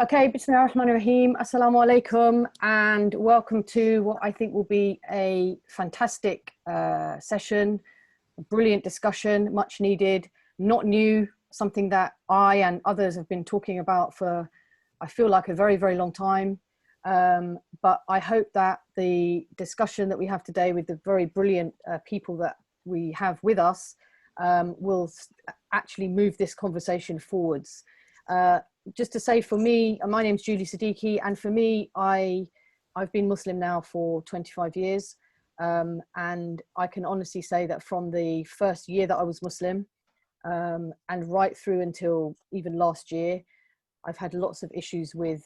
Okay, Bismillah ar-Rahman ar-Rahim, Assalamu alaikum, and welcome to what I think will be a fantastic session, a brilliant discussion, much needed, not new, something that I and others have been talking about for, I feel like, a very, very long time. But I hope that the discussion that we have today with the very brilliant people that we have with us will actually move this conversation forwards. Just to say, for me, my name's Julie Siddiqi, and for me, I've been Muslim now for 25 years, and I can honestly say that from the first year that I was Muslim, and right through until even last year, I've had lots of issues with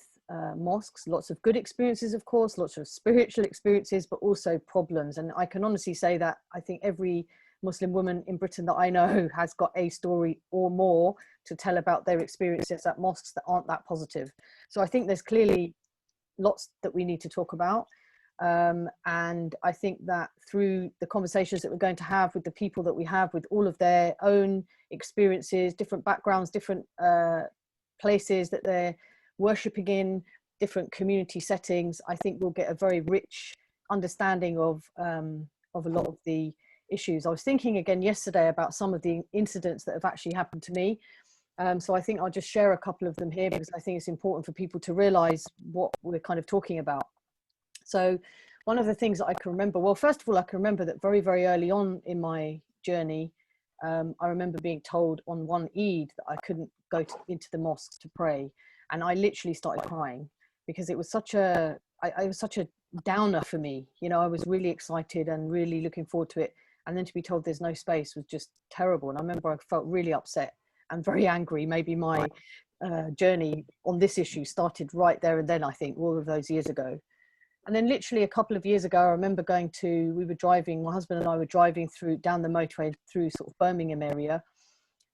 mosques, lots of good experiences, of course, lots of spiritual experiences, but also problems. And I can honestly say that I think every Muslim woman in Britain that I know has got a story or more to tell about their experiences at mosques that aren't that positive. So I think there's clearly lots that we need to talk about. And I think that through the conversations that we're going to have with the people that we have, with all of their own experiences, different backgrounds, different places that they're worshipping in, different community settings, I think we'll get a very rich understanding of a lot of the issues. I was thinking again yesterday about some of the incidents that have actually happened to me. So I think I'll just share a couple of them here because I think it's important for people to realize what we're kind of talking about. So one of the things that I can remember, well, first of all, I can remember that very, very early on in my journey, I remember being told on one Eid that I couldn't go into the mosque to pray. And I literally started crying because it was such a downer for me. You know, I was really excited and really looking forward to it. And then to be told there's no space was just terrible. And I remember I felt really upset and very angry. Maybe my journey on this issue started right there and then, I think, all of those years ago. And then literally a couple of years ago, I remember we were driving, my husband and I were driving down the motorway through sort of Birmingham area.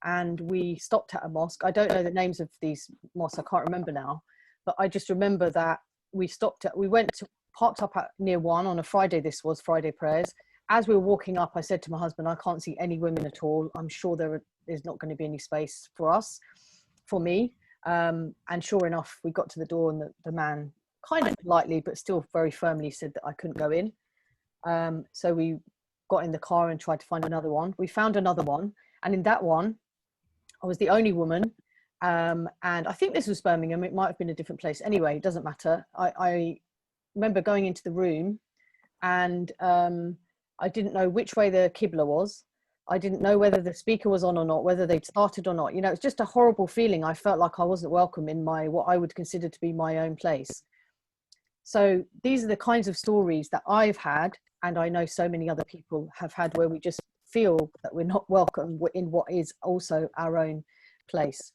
And we stopped at a mosque. I don't know the names of these mosques, I can't remember now. But I just remember that we parked up near one on a Friday, this was Friday prayers. As we were walking up, I said to my husband, I can't see any women at all. I'm sure there's not going to be any space for me. And sure enough, we got to the door and the man kind of politely, but still very firmly said that I couldn't go in. So we got in the car and tried to find another one. We found another one. And in that one, I was the only woman. And I think this was Birmingham. It might have been a different place. Anyway, it doesn't matter. I remember going into the room and I didn't know which way the Qibla was. I didn't know whether the speaker was on or not, whether they'd started or not. You know, it's just a horrible feeling. I felt like I wasn't welcome in what I would consider to be my own place. So these are the kinds of stories that I've had, and I know so many other people have had, where we just feel that we're not welcome in what is also our own place.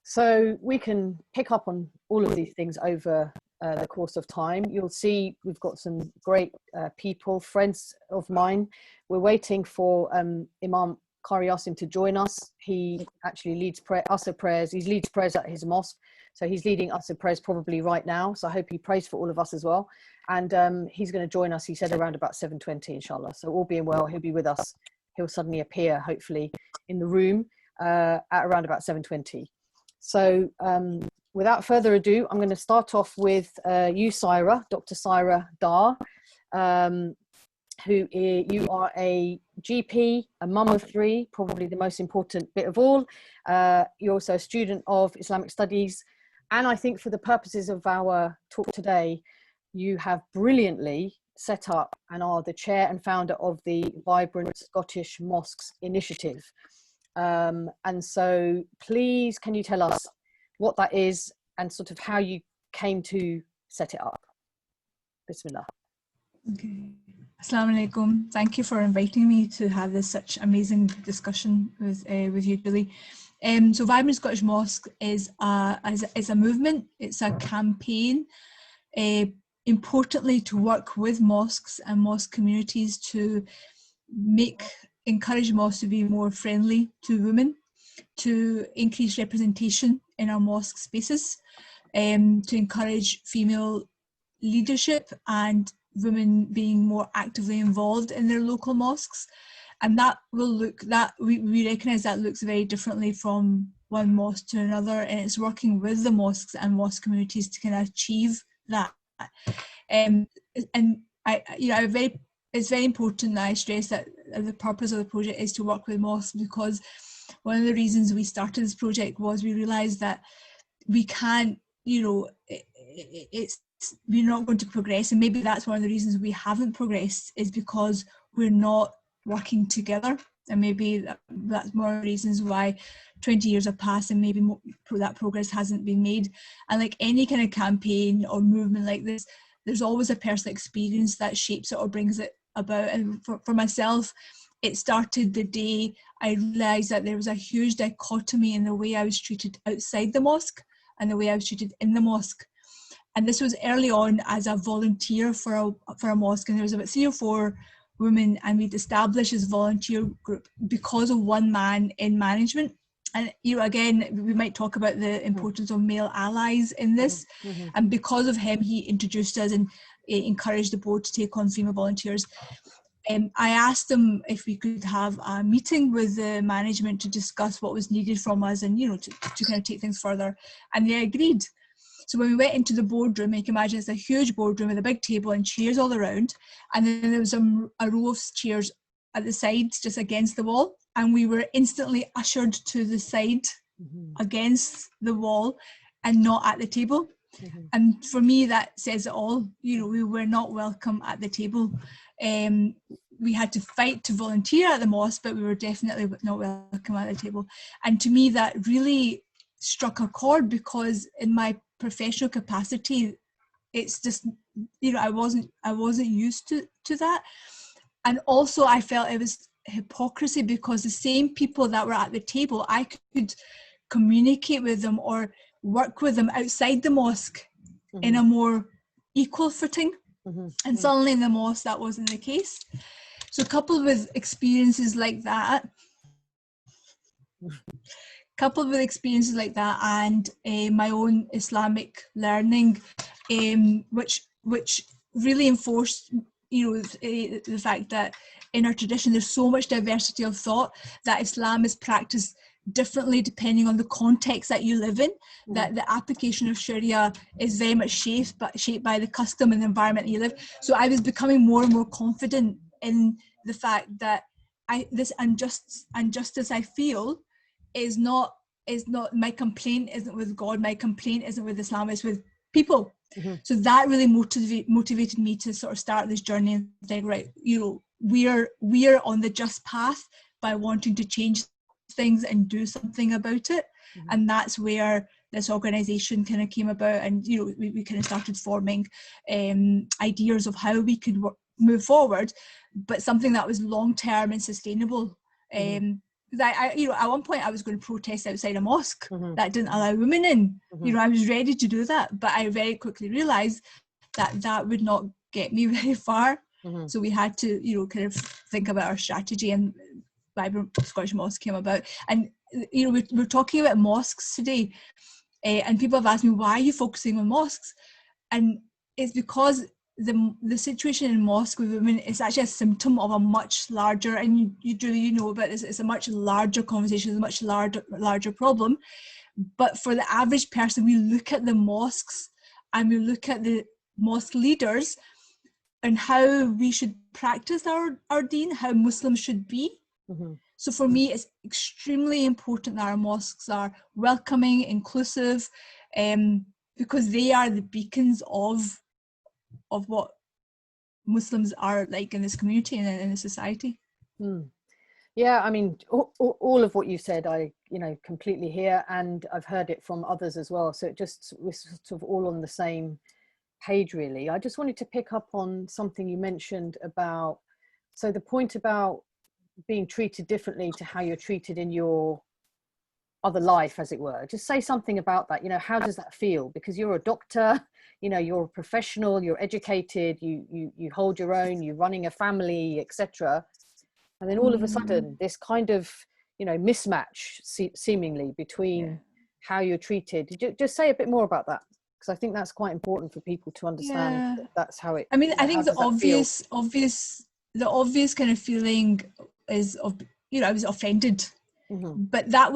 So we can pick up on all of these things over the course of time. You'll see we've got some great people, friends of mine. We're waiting for Imam Qari Asim to join us. He actually leads Asr prayers. He leads prayers at his mosque. So he's leading Asr prayers probably right now. So I hope he prays for all of us as well. And he's going to join us, he said, around about 7:20, inshallah. So all being well, he'll be with us. He'll suddenly appear, hopefully, in the room at around about 7:20. So without further ado, I'm going to start off with you, Sahira, Dr. Sahira Dar, you are a GP, a mum of three, probably the most important bit of all. You're also a student of Islamic studies. And I think for the purposes of our talk today, you have brilliantly set up and are the chair and founder of the Vibrant Scottish Mosques initiative. And so please, can you tell us what that is and sort of how you came to set it up? Bismillah. Okay. Assalamu alaikum. Thank you for inviting me to have this such amazing discussion with you, Julie. So Vibrant Scottish Mosque is a movement. It's a campaign, importantly, to work with mosques and mosque communities to encourage mosques to be more friendly to women, to increase representation in our mosque spaces, to encourage female leadership and women being more actively involved in their local mosques. And that will we recognise that looks very differently from one mosque to another, and it's working with the mosques and mosque communities to kind of achieve that. And it's very important that I stress that the purpose of the project is to work with mosques, because one of the reasons we started this project was we realised that we can't, we're not going to progress, and maybe that's one of the reasons we haven't progressed, is because we're not working together. And maybe that's one of the reasons why 20 years have passed and maybe that progress hasn't been made. And like any kind of campaign or movement like this, there's always a personal experience that shapes it or brings it about. And for myself, it started the day I realised that there was a huge dichotomy in the way I was treated outside the mosque and the way I was treated in the mosque. And this was early on as a volunteer for a mosque, and there was about 3 or 4 women, and we'd established this volunteer group because of one man in management. And again, we might talk about the importance of male allies in this. Mm-hmm. And because of him, he introduced us and encouraged the board to take on female volunteers. I asked them if we could have a meeting with the management to discuss what was needed from us, and to kind of take things further, and they agreed. So when we went into the boardroom, you can imagine it's a huge boardroom with a big table and chairs all around, and then there was a row of chairs at the sides just against the wall, and we were instantly ushered to the side against the wall and not at the table. And for me, that says it all. We were not welcome at the table. We had to fight to volunteer at the mosque, but we were definitely not welcome at the table. And to me, that really struck a chord, because in my professional capacity, it's just, I wasn't used to that. And also I felt it was hypocrisy, because the same people that were at the table, I could communicate with them or work with them outside the mosque in a more equal footing. And suddenly in the mosque that wasn't the case. So coupled with experiences like that and my own Islamic learning, which really enforced the fact that in our tradition there's so much diversity of thought, that Islam is practiced differently depending on the context that you live in, that the application of Sharia is very much shaped by the custom and the environment that you live. So I was becoming more and more confident in the fact that this injustice I feel is not my complaint isn't with God, my complaint isn't with Islam, it's with people. So that really motivated me to sort of start this journey and think, right, we're on the just path by wanting to change things and do something about it. And that's where this organization kind of came about, and we kind of started forming ideas of how we could move forward, but something that was long-term and sustainable. That at one point I was going to protest outside a mosque that didn't allow women in. I was ready to do that, but I very quickly realized that would not get me very far. So we had to kind of think about our strategy, and Vibrant Scottish Mosques came about. And we're talking about mosques today, and people have asked me, why are you focusing on mosques? And it's because the situation in mosque with women is actually a symptom of a much larger, and you know about this, it's a much larger conversation, it's a much larger problem. But for the average person, we look at the mosques and we look at the mosque leaders and how we should practice our deen, how Muslims should be. So for me, it's extremely important that our mosques are welcoming, inclusive, because they are the beacons of what Muslims are like in this community and in the society. Yeah, I mean, all of what you said, I completely hear, and I've heard it from others as well. So we're sort of all on the same page, really. I just wanted to pick up on something you mentioned about, so the point about being treated differently to how you're treated in your other life, as it were. Just say something about that. How does that feel? Because you're a doctor, you're a professional, you're educated, you hold your own, you're running a family, etc. And then all of a sudden, this kind of mismatch seemingly between how you're treated. Just say a bit more about that, because I think that's quite important for people to understand. That that's how it. I mean, I think the obvious kind of feeling is of I was offended, but that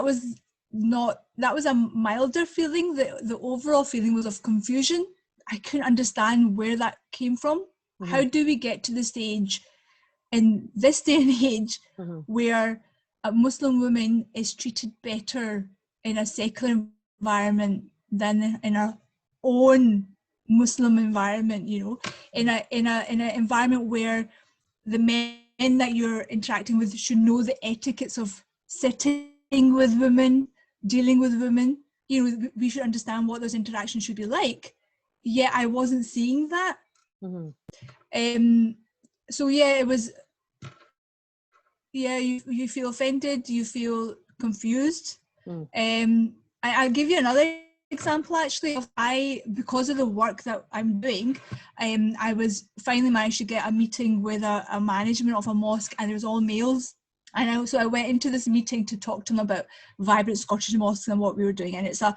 was not, that was a milder feeling. The overall feeling was of confusion. I couldn't understand where that came from. How do we get to the stage in this day and age where a Muslim woman is treated better in a secular environment than in our own Muslim environment, you know, in an environment where the men that you're interacting with should know the etiquettes of sitting with women, dealing with women. You know, we should understand what those interactions should be like. Yet I wasn't seeing that. So yeah, it was, yeah, you feel offended, you feel confused. I'll give you another example actually. Because of the work that I'm doing, I was finally managed to get a meeting with a management of a mosque, and it was all males. And I went into this meeting to talk to them about vibrant Scottish mosques and what we were doing. And it's a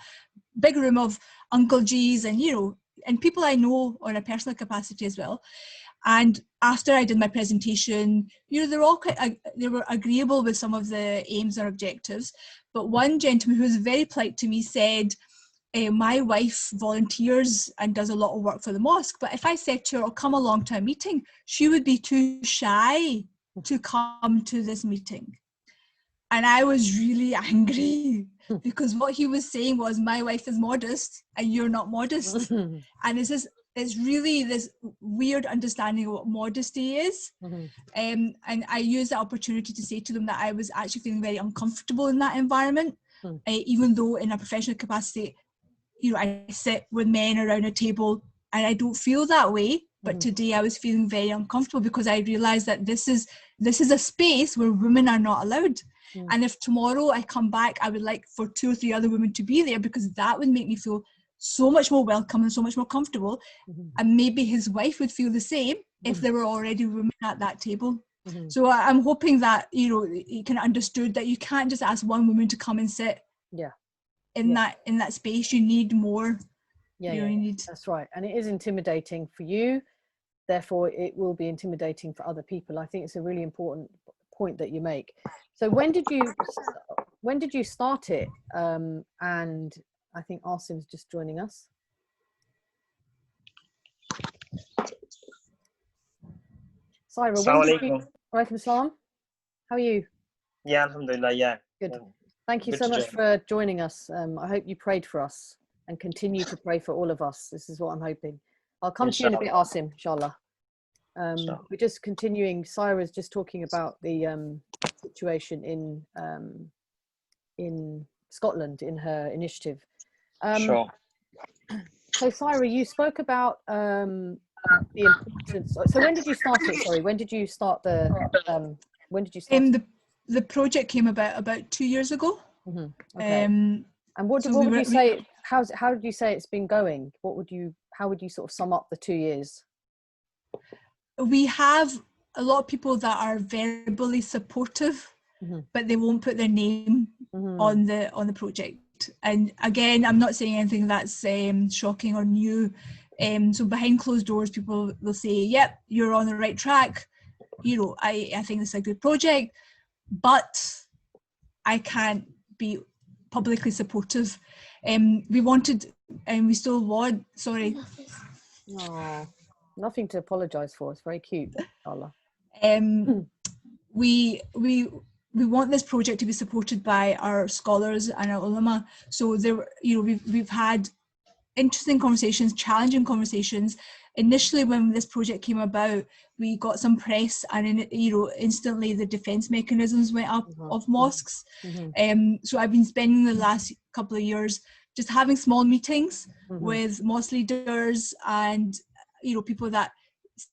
big room of Uncle G's and, you know, and people I know on a personal capacity as well. And after I did my presentation, you know, they're all quite, they were agreeable with some of the aims or objectives. But one gentleman who was very polite to me said, my wife volunteers and does a lot of work for the mosque, but if I said to her, "I'll come along to a meeting," she would be too shy to come to this meeting. And I was really angry because what he was saying was, my wife is modest and you're not modest. And it's really this weird understanding of what modesty is. And I used that opportunity to say to them that I was actually feeling very uncomfortable in that environment, even though in a professional capacity, you know, I sit with men around a table and I don't feel that way. But today I was feeling very uncomfortable because I realized that this is a space where women are not allowed. And if tomorrow I come back, I would like for 2 or 3 other women to be there, because that would make me feel so much more welcome and so much more comfortable. And maybe his wife would feel the same if there were already women at that table. So I'm hoping that, you know, he can understood that you can't just ask one woman to come and sit in that space. You need more. That's right. And it is intimidating for you, therefore it will be intimidating for other people. I think it's a really important point that you make. So when did you start it? And I think Asim's just joining us. Sahira, when did you... Walaikum salam. How are you? Yeah, alhamdulillah, yeah. Good. Thank you so much for joining us. I hope you prayed for us and continue to pray for all of us. This is what I'm hoping. I'll come to you in a bit, Asim, inshallah. We're just continuing. Sahira's just talking about the situation in Scotland in her initiative. Sure. So Sahira, you spoke about the importance. So when did you start it? Sorry, when did you start the? When did you start? The project came about 2 years ago. Okay. And what would you say? How did you say it's been going? How would you sort of sum up the 2 years? We have a lot of people that are verbally supportive, but they won't put their name on the project. And again, I'm not saying anything that's shocking or new. So behind closed doors, people will say, "Yep, you're on the right track. You know, I think this is a good project, but I can't be publicly supportive." We wanted, and we still want. Sorry. Oh. Nothing to apologize for. It's very cute. Allah. We want this project to be supported by our scholars and our ulama. So there, you know, we've had interesting conversations, challenging conversations. Initially, when this project came about, we got some press, and you know, instantly the defense mechanisms went up of mosques. So I've been spending the last couple of years just having small meetings with mosque leaders and, you know, people that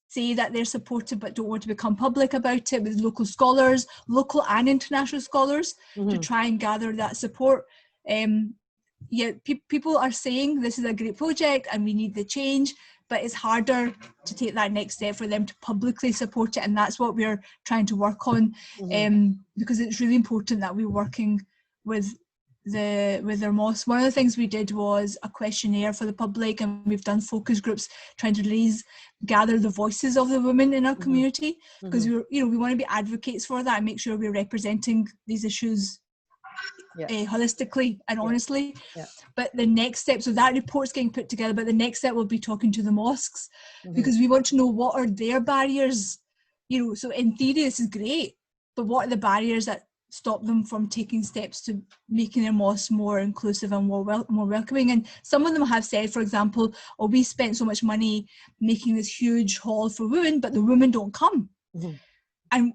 say that they're supportive but don't want to become public about it, with local scholars, local and international scholars, to try and gather that support. People are saying this is a great project and we need the change, but it's harder to take that next step for them to publicly support it, and that's what we're trying to work on, because it's really important that we're working with their mosque. One of the things we did was a questionnaire for the public, and we've done focus groups trying to gather the voices of the women in our community, because we want to be advocates for that and make sure we're representing these issues holistically and honestly. Yeah. But the next step, so that report's getting put together, but the next step will be talking to the mosques, because we want to know what are their barriers. You know, so in theory this is great, but what are the barriers that stop them from taking steps to making their mosques more inclusive and more welcoming? And some of them have said, for example, oh, we spent so much money making this huge hall for women, but the women don't come. And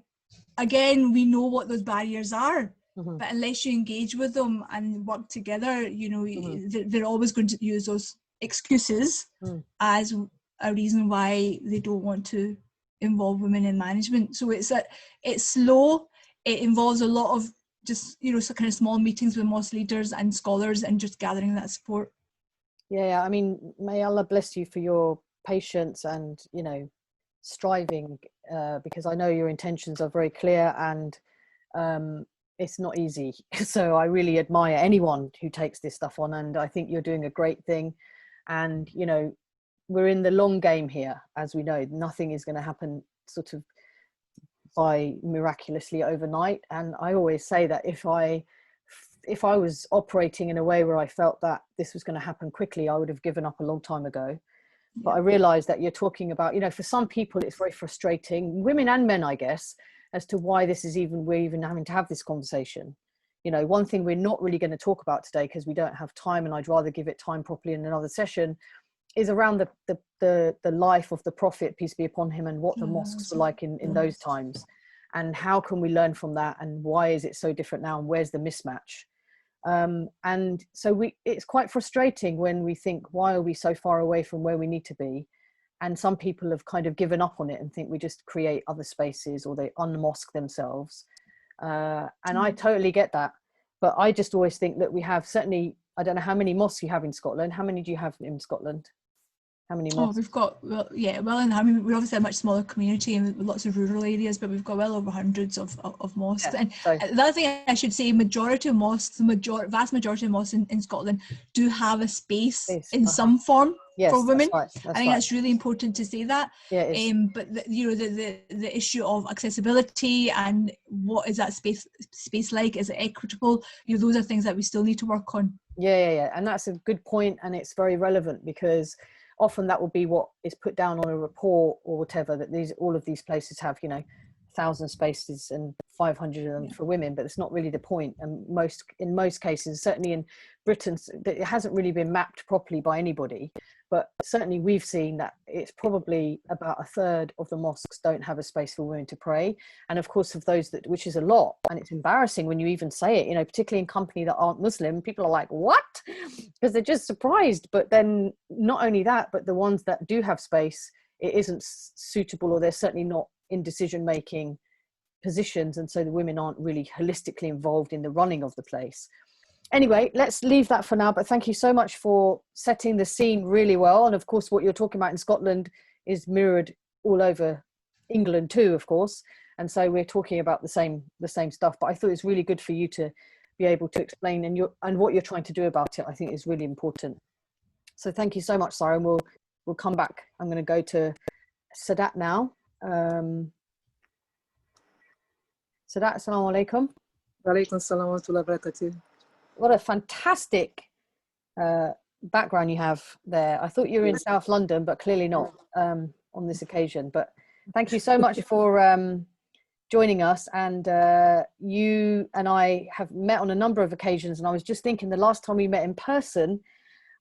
again, we know what those barriers are, but unless you engage with them and work together, you know, they're always going to use those excuses as a reason why they don't want to involve women in management. So it's slow. It involves a lot of just, you know, so kind of small meetings with mosque leaders and scholars and just gathering that support. Yeah, I mean, may Allah bless you for your patience and, you know, striving, because I know your intentions are very clear, and it's not easy. So I really admire anyone who takes this stuff on, and I think you're doing a great thing. And, you know, we're in the long game here, as we know. Nothing is going to happen sort of by miraculously overnight. And I always say that if I was operating in a way where I felt that this was going to happen quickly, I would have given up a long time ago. But I realize that you're talking about, you know, for some people it's very frustrating, women and men, I guess, as to why this is we're even having to have this conversation. You know, one thing we're not really going to talk about today, because we don't have time, and I'd rather give it time properly in another session, is around the life of the Prophet, peace be upon him, and what the mosques were like in those times, and how can we learn from that, and why is it so different now, and where's the mismatch. And so it's quite frustrating when we think, why are we so far away from where we need to be? And some people have kind of given up on it and think we just create other spaces, or they unmosque themselves. And I totally get that. But I just always think that we have, certainly, I don't know how many mosques you have in Scotland. How many do you have in Scotland? How many mosques? Oh, we've got, and I mean, we're obviously a much smaller community and with lots of rural areas, but we've got well over hundreds of mosques. Yeah, and so the other thing I should say, majority of mosques, vast majority of mosques in Scotland do have a space in some form for women. That's right, I think that's really important to say that. Yeah, it is. But the issue of accessibility and what is that space like? Is it equitable? You know, those are things that we still need to work on. Yeah. And that's a good point, and it's very relevant, because often that will be what is put down on a report or whatever, that all of these places have, you know, 1,000 spaces and 500 of them for women, but it's not really the point. And in most cases, certainly in Britain, it hasn't really been mapped properly by anybody, but certainly we've seen that it's probably about a third of the mosques don't have a space for women to pray. And of course, of those which is a lot, and it's embarrassing when you even say it, you know, particularly in company that aren't Muslim, people are like, what? Because they're just surprised. But then not only that, but the ones that do have space, it isn't suitable, or they're certainly not in decision-making positions, and so the women aren't really holistically involved in the running of the place. Anyway, let's leave that for now, but thank you so much for setting the scene really well. And of course, what you're talking about in Scotland is mirrored all over England too, of course. And so we're talking about the same stuff, but I thought it's really good for you to be able to explain, and what you're trying to do about it, I think is really important. So thank you so much, Sahira, and we'll come back. I'm going to go to Saidat now. Saidat, assalamu alaikum. Walaikum assalam wa rahmatullahi wa barakatuh. What a fantastic background you have there. I thought you were in South London, but clearly not on this occasion. But thank you so much for joining us. And you and I have met on a number of occasions. And I was just thinking, the last time we met in person,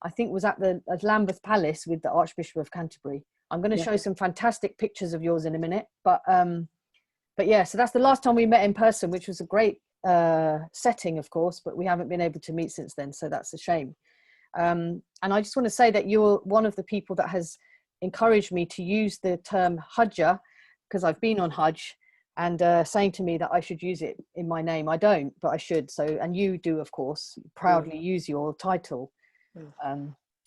I think was at Lambeth Palace with the Archbishop of Canterbury. I'm going to show some fantastic pictures of yours in a minute. But yeah, so that's the last time we met in person, which was a great setting, of course, but we haven't been able to meet since then, so that's a shame. And I just want to say that you're one of the people that has encouraged me to use the term Hajjah, because I've been on Hajj, and saying to me that I should use it in my name. I don't, but I should. So, and you do, of course, proudly use your title.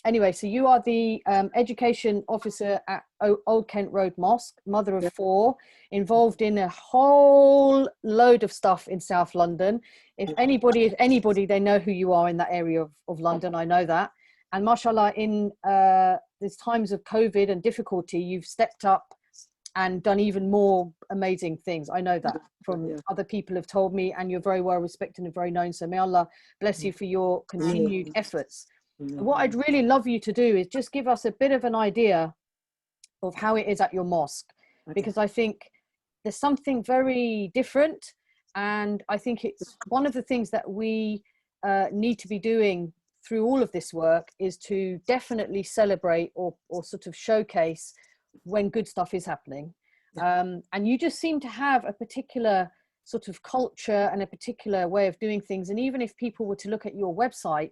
Anyway, so you are the education officer at Old Kent Road Mosque, mother of 4, involved in a whole load of stuff in South London. If anybody is anybody, they know who you are in that area of London. I know that. And mashallah, in these times of COVID and difficulty, you've stepped up and done even more amazing things. I know that from other people have told me, and you're very well respected and very known. So may Allah bless you for your continued efforts. What I'd really love you to do is just give us a bit of an idea of how it is at your mosque, because I think there's something very different, and I think it's one of the things that we need to be doing through all of this work is to definitely celebrate or sort of showcase when good stuff is happening. And you just seem to have a particular sort of culture and a particular way of doing things. And even if people were to look at your website,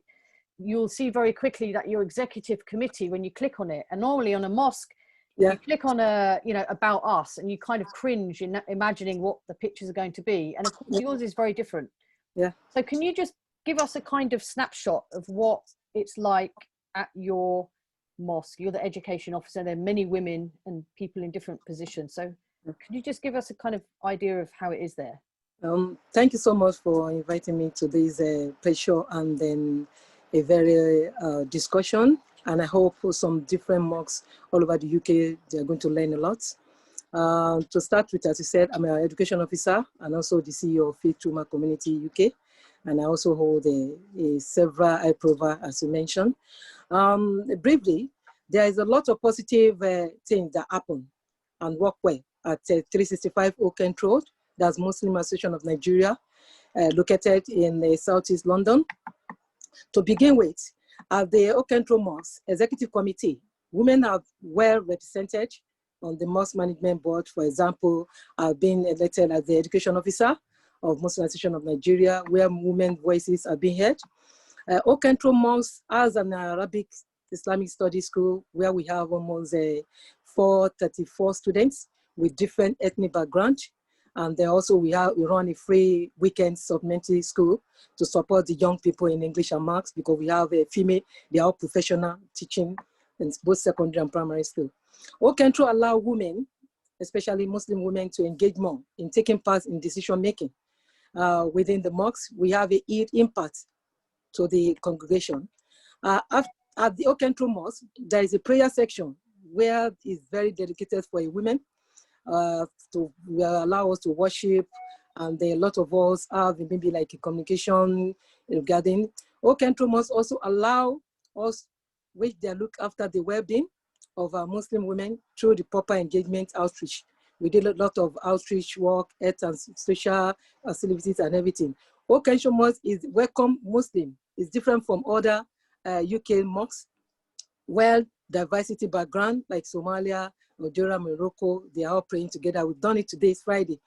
you'll see very quickly that your executive committee, when you click on it, and normally on a mosque, you click on about us, and you kind of cringe in imagining what the pictures are going to be. And of course yours is very different. So can you just give us a kind of snapshot of what it's like at your mosque? You're the education officer. There are many women and people in different positions. So can you just give us a kind of idea of how it is there? Thank you so much for inviting me to this pre-show and then a very discussion. And I hope for some different mosques all over the UK, they're going to learn a lot. To start with, as you said, I'm an education officer and also the CEO of Faith Truma Community UK. And I also hold several IPROVA, as you mentioned. Briefly, there is a lot of positive things that happen and work well at 365 Oak Kent Road. That's Muslim Association of Nigeria, located in Southeast London. To begin with, at the Oak Kent Road Mosque Executive Committee, women are well represented on the Mosque Management Board. For example, I've been elected as the education officer of Muslim Association of Nigeria, where women's voices are being heard. Oak Kent Road Mosque has an Arabic Islamic studies school where we have almost 434 students with different ethnic backgrounds. And then also we run a free weekend supplementary school to support the young people in English and Maths, because we have a female, they are all professional teaching in both secondary and primary school. Oak Kent Road allow women, especially Muslim women, to engage more in taking part in decision making. Within the mosque, we have a impact to the congregation. At the Oak Kent Road Mosque, there is a prayer section where it's very dedicated for a women to allow us to worship, and a lot of us have maybe like a communication regarding. Oak Kent Road Mosque also allow us, which they look after the well-being of our Muslim women through the proper engagement outreach. We did a lot of outreach work, health and social facilities and everything. Oak Kent Road Mosque is welcome Muslim. It's different from other UK mosques, well, diversity background like Somalia, Nigeria, Morocco, they are all praying together. We've done it today, it's Friday,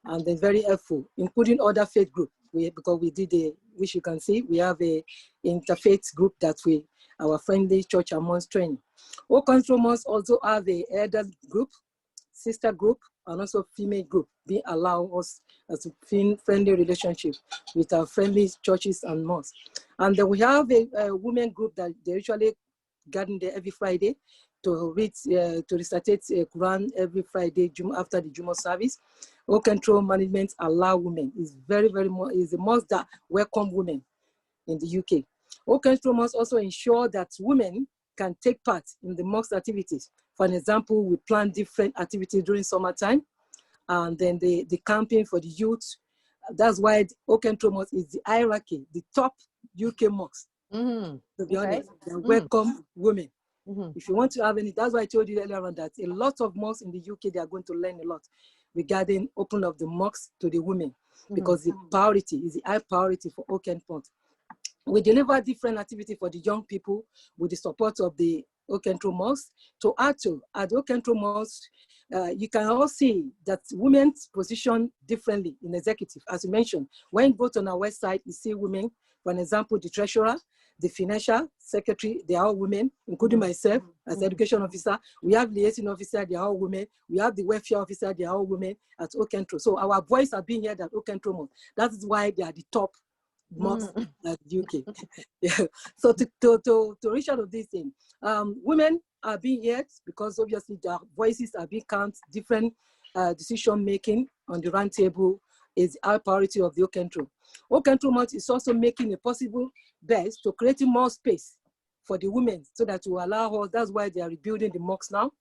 and they're very helpful, including other faith groups. Because we did which you can see, we have a interfaith group that our friendly church and mosque training. Oak Kent Road Mosque also have a elder group, sister group, and also female group, being allow us as a friendly relationship with our friendly churches and mosques. And then we have a women group that they usually gather there every Friday to read, to recitate Quran every Friday after the Jumu'ah service. Oak Kent Road management allow women. It's very, very more, is a mosque that welcome women in the UK. Oak Kent Road must also ensure that women can take part in the mosque activities. For an example, we plan different activities during summertime, and then the camping for the youth. That's why Oak Kent Road Mosque is the hierarchy, the top UK mosque. To be honest, they welcome women. If you want to have any, that's why I told you earlier on that a lot of mosques in the UK, they are going to learn a lot regarding opening of the mosques to the women, because the priority is the high priority for Oak Kent Road. We deliver different activities for the young people with the support of the Oak Kent Road Mosque. To add to, at the Oak Kent Road Mosque, you can all see that women's position differently in executive. As you mentioned, when you go to our website, you see women, for an example, the treasurer, the financial secretary, they are all women, including myself as education officer. We have liaison officer, they are all women. We have the welfare officer, they are all women at Oak Kent Road. So our voice are being heard at Oak Kent Road. That is why they are the top mosques at UK. Yeah. So to reach out of this thing, women are being heard because obviously their voices are being counted. Different decision making on the round table is our priority of the Oak Kent Road. Oak Kent Road is also making a possible best to creating more space for the women so that will allow us. That's why they are rebuilding the mosques now.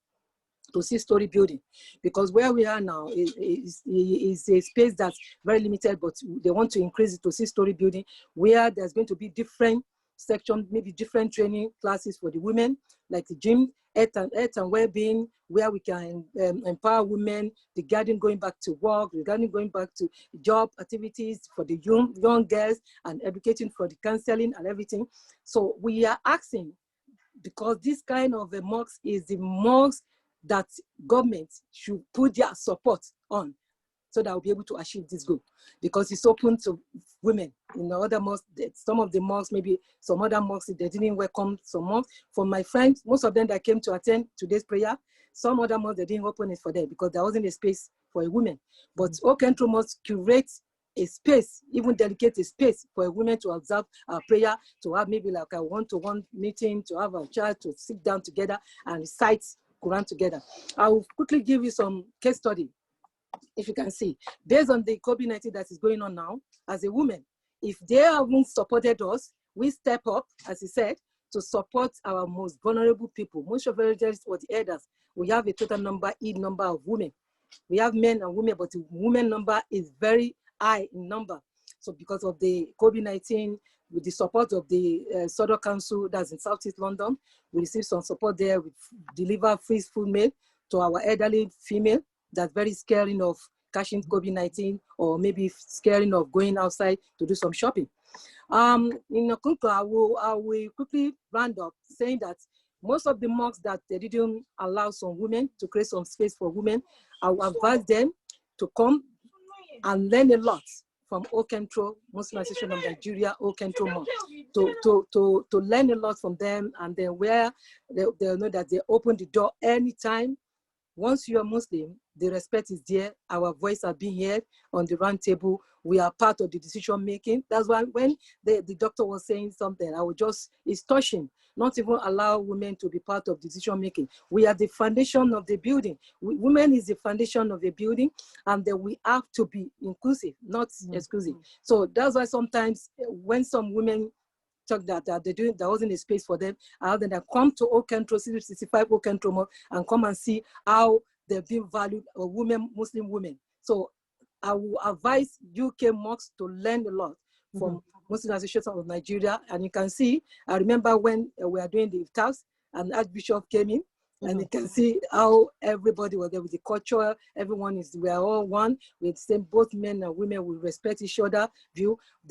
to 6-story building, because where we are now is a space that's very limited, but they want to increase it to 6-story building where there's going to be different section, maybe different training classes for the women, like the gym, health and well-being, where we can empower women regarding going back to work, regarding going back to job activities for the young girls, and educating for the counseling and everything. So we are asking, because this kind of a mosque is the mosque that government should put their support on, so that we'll be able to achieve this goal, because it's open to women. In the other mosques, some of the mosques, maybe some other mosques, they didn't welcome some mosques. For my friends, most of them that came to attend today's prayer, some other mosques, they didn't open it for them because there wasn't a space for a woman. But Okentro Mosque curates a space, even dedicate a space for a woman to observe our prayer, to have maybe like a one-to-one meeting, to have a child to sit down together and recite Quran together. I will quickly give you some case study. If you can see, based on the COVID-19 that is going on now, as a woman, if they haven't supported us, we step up, as he said, to support our most vulnerable people. Most of the or the elders, we have a total number, number of women. We have men and women, but the women number is very high in number. So because of the COVID-19, with the support of the Sodor Council, that's in Southeast London, we received some support there. We deliver free food meal to our elderly female that's very scaring of catching COVID-19, or maybe scaring of going outside to do some shopping. In Okunko, I will quickly round up saying that most of the mosques that they didn't allow some women to create some space for women, I will advise them to come and learn a lot from Okentro, Muslim Association of Nigeria, Okentro Mosque, to learn a lot from them, and then where they'll know that they open the door anytime. Once you are Muslim, the respect is there. Our voice are being heard on the round table. We are part of the decision making. That's why when the doctor was saying something, it's touching. Not even allow women to be part of decision making. We are the foundation of the building. Women is the foundation of the building, and then we have to be inclusive, not exclusive. So that's why sometimes when some women talk that there wasn't a space for them, I then come to Okentro, 65 Okentro Mosque, and come and see how they've been valued, women, Muslim women. So I will advise UK Mosques to learn a lot from Muslim Association of Nigeria. And you can see, I remember when we were doing the iftars and Archbishop came in, and you can see how everybody was there with the culture. We are all one. We same, both men and women will respect each other.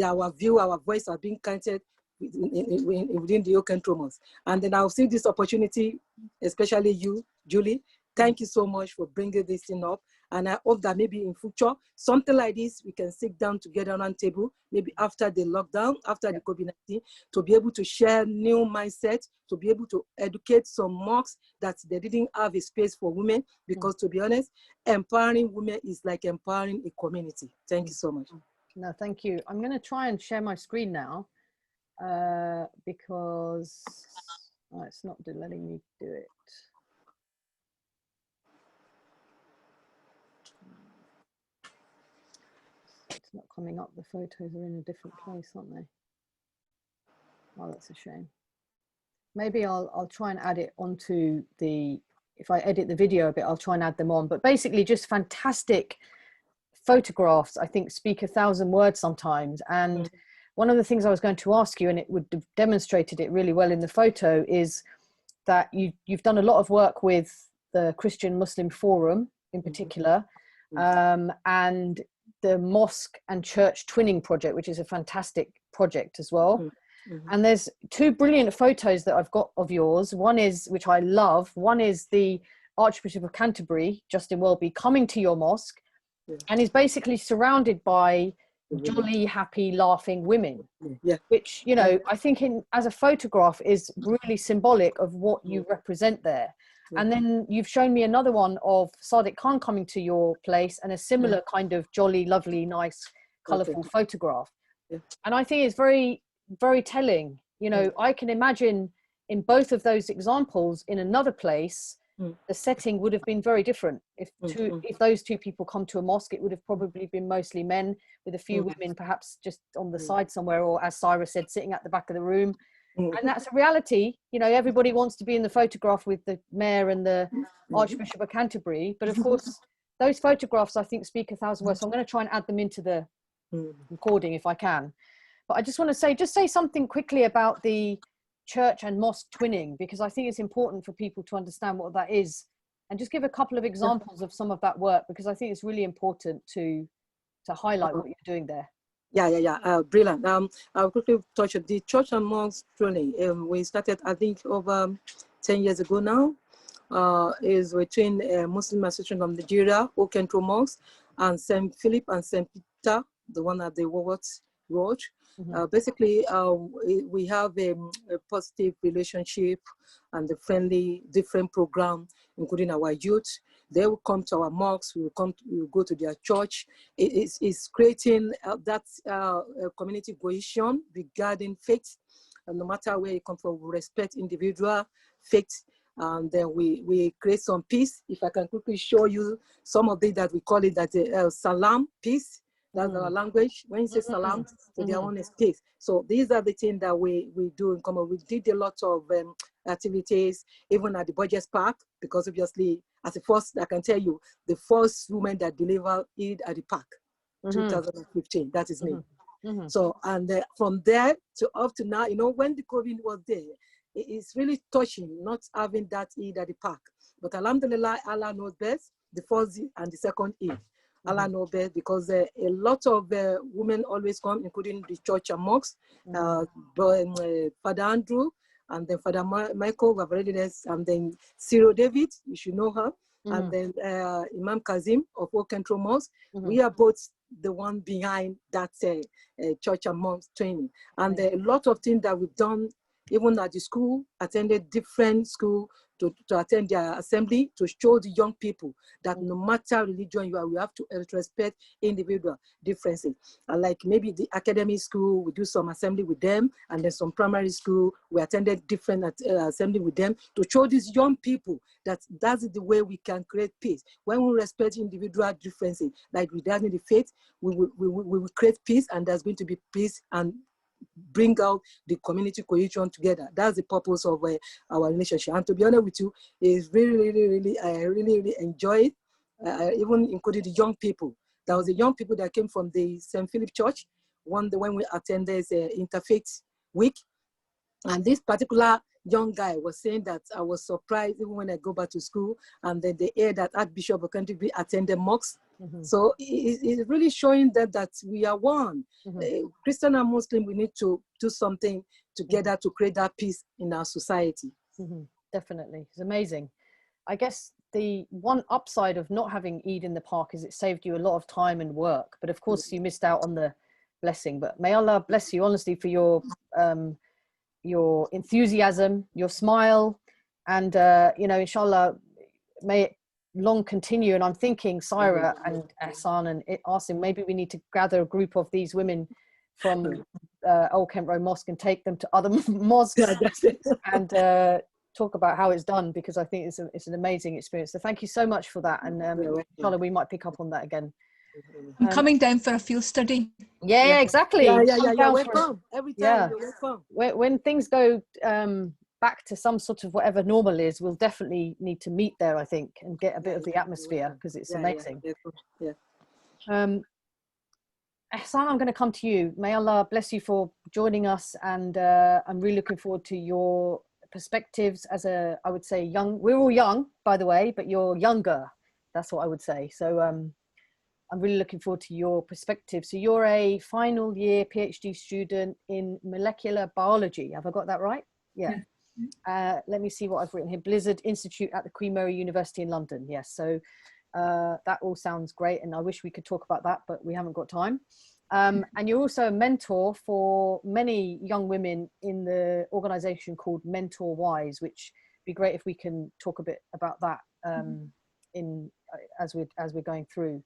Our voice are being counted within the Okentro Mosque. And then I'll see this opportunity, especially you, Julie. Thank you so much for bringing this thing up. And I hope that maybe in future, something like this, we can sit down together on a table, maybe after the lockdown, after the COVID-19, to be able to share new mindset, to be able to educate some mosques that they didn't have a space for women, because to be honest, empowering women is like empowering a community. Thank you so much. No, thank you. I'm going to try and share my screen now. Because it's not letting me do it. It's not coming up. The photos are in a different place, aren't they? Oh, that's a shame. Maybe I'll try and add it onto if I edit the video a bit, I'll try and add them on. But basically just fantastic photographs, I think, speak 1,000 words sometimes. And one of the things I was going to ask you, and it would have demonstrated it really well in the photo, is that you've done a lot of work with the Christian Muslim Forum in particular, and the Mosque and Church Twinning Project, which is a fantastic project as well. And there's 2 brilliant photos that I've got of yours. One is, which I love, one is the Archbishop of Canterbury, Justin Welby, coming to your mosque, and he's basically surrounded by jolly, happy, laughing women, which, you know, I think as a photograph is really symbolic of what you represent there. And then you've shown me another one of Sadiq Khan coming to your place, and a similar kind of jolly, lovely, nice, colourful photograph. And I think it's very, very telling. You know, I can imagine in both of those examples in another place, the setting would have been very different. If those 2 people come to a mosque, it would have probably been mostly men with a few women perhaps just on the side somewhere, or as Cyrus said, sitting at the back of the room. And that's a reality. You know, everybody wants to be in the photograph with the mayor and the Archbishop of Canterbury, but of course those photographs I think speak a thousand words, so I'm going to try and add them into the recording if I can. But I just want to say something quickly about the church and mosque twinning, because I think it's important for people to understand what that is, and just give a couple of examples of some of that work, because I think it's really important to highlight what you're doing there. Brilliant. I'll quickly touch on the church and mosque training. We started, I think, over 10 years ago now. Is between Muslim Association of Nigeria, UK Mosques, and St. Philip and St. Peter, the one at the Warworth Road. Basically, we have a positive relationship and a friendly, different program, including our youth. They will come to our mosques, we will go to their church. It's creating that community cohesion regarding faith. And no matter where you come from, we respect individual faith. And then we create some peace. If I can quickly show you some of it that we call it that salam, peace. That's our language. When you say salam, so their own is peace. So these are the things that we do in common. We did a lot of activities, even at the Budget Park, because obviously, as the first, I can tell you, the first woman that delivered Eid at the park, 2015, that is me. So, and from there to up to now, you know, when the COVID was there, it's really touching not having that Eid at the park. But alhamdulillah, Allah knows best, the first and the second Eid. Allah knows best, because a lot of women always come, including the church and mosques. Father Andrew, and then Father Michael, who have already there, and then Cyril David, you should know her, and then Imam Kazim of Old Control Mosque. We are both the one behind that church and mosque training. And a lot of things that we've done, even at the school, attended different school to attend their assembly, to show the young people that no matter religion you are, we have to respect individual differences. And like maybe the academic school, we do some assembly with them, and then some primary school, we attended different assembly with them to show these young people that that's the way we can create peace. When we respect individual differences, like regarding the faith, we will create peace, and there's going to be peace and bring out the community cohesion together. That's the purpose of our relationship. And to be honest with you, it's I really enjoy it, even including the young people. There was the young people that came from the St. Philip Church when we attended Interfaith Week. And this particular young guy was saying that I was surprised even when I go back to school, and then they hear that Archbishop of Canterbury attended mosques. So it's really showing them that we are one. Christian and Muslim, we need to do something together to create that peace in our society. Definitely, it's amazing. I guess the one upside of not having Eid in the park is it saved you a lot of time and work, but of course you missed out on the blessing. But may Allah bless you honestly for your enthusiasm, your smile, and you know, inshallah, may it long continue. And I'm thinking Sahira and Ahsen and Asim, maybe we need to gather a group of these women from Old Kent Road Mosque and take them to other mosques and talk about how it's done, because I think it's an amazing experience. So thank you so much for that, and inshallah we might pick up on that again. I'm coming down for a field study. Yeah, exactly. You're welcome. Every time you're welcome. When things go back to some sort of whatever normal is, we'll definitely need to meet there, I think, and get a bit of the atmosphere, because it's amazing. Ahsen, I'm going to come to you. May Allah bless you for joining us, and I'm really looking forward to your perspectives as I would say young. We're all young, by the way, but you're younger. That's what I would say. So I'm really looking forward to your perspective. So you're a final year PhD student in molecular biology. Have I got that right? Yeah. Let me see what I've written here. Blizzard Institute at the Queen Mary University in London. Yes. So that all sounds great. And I wish we could talk about that, but we haven't got time. And you're also a mentor for many young women in the organization called Mentorwise, which would be great if we can talk a bit about that as we're going through.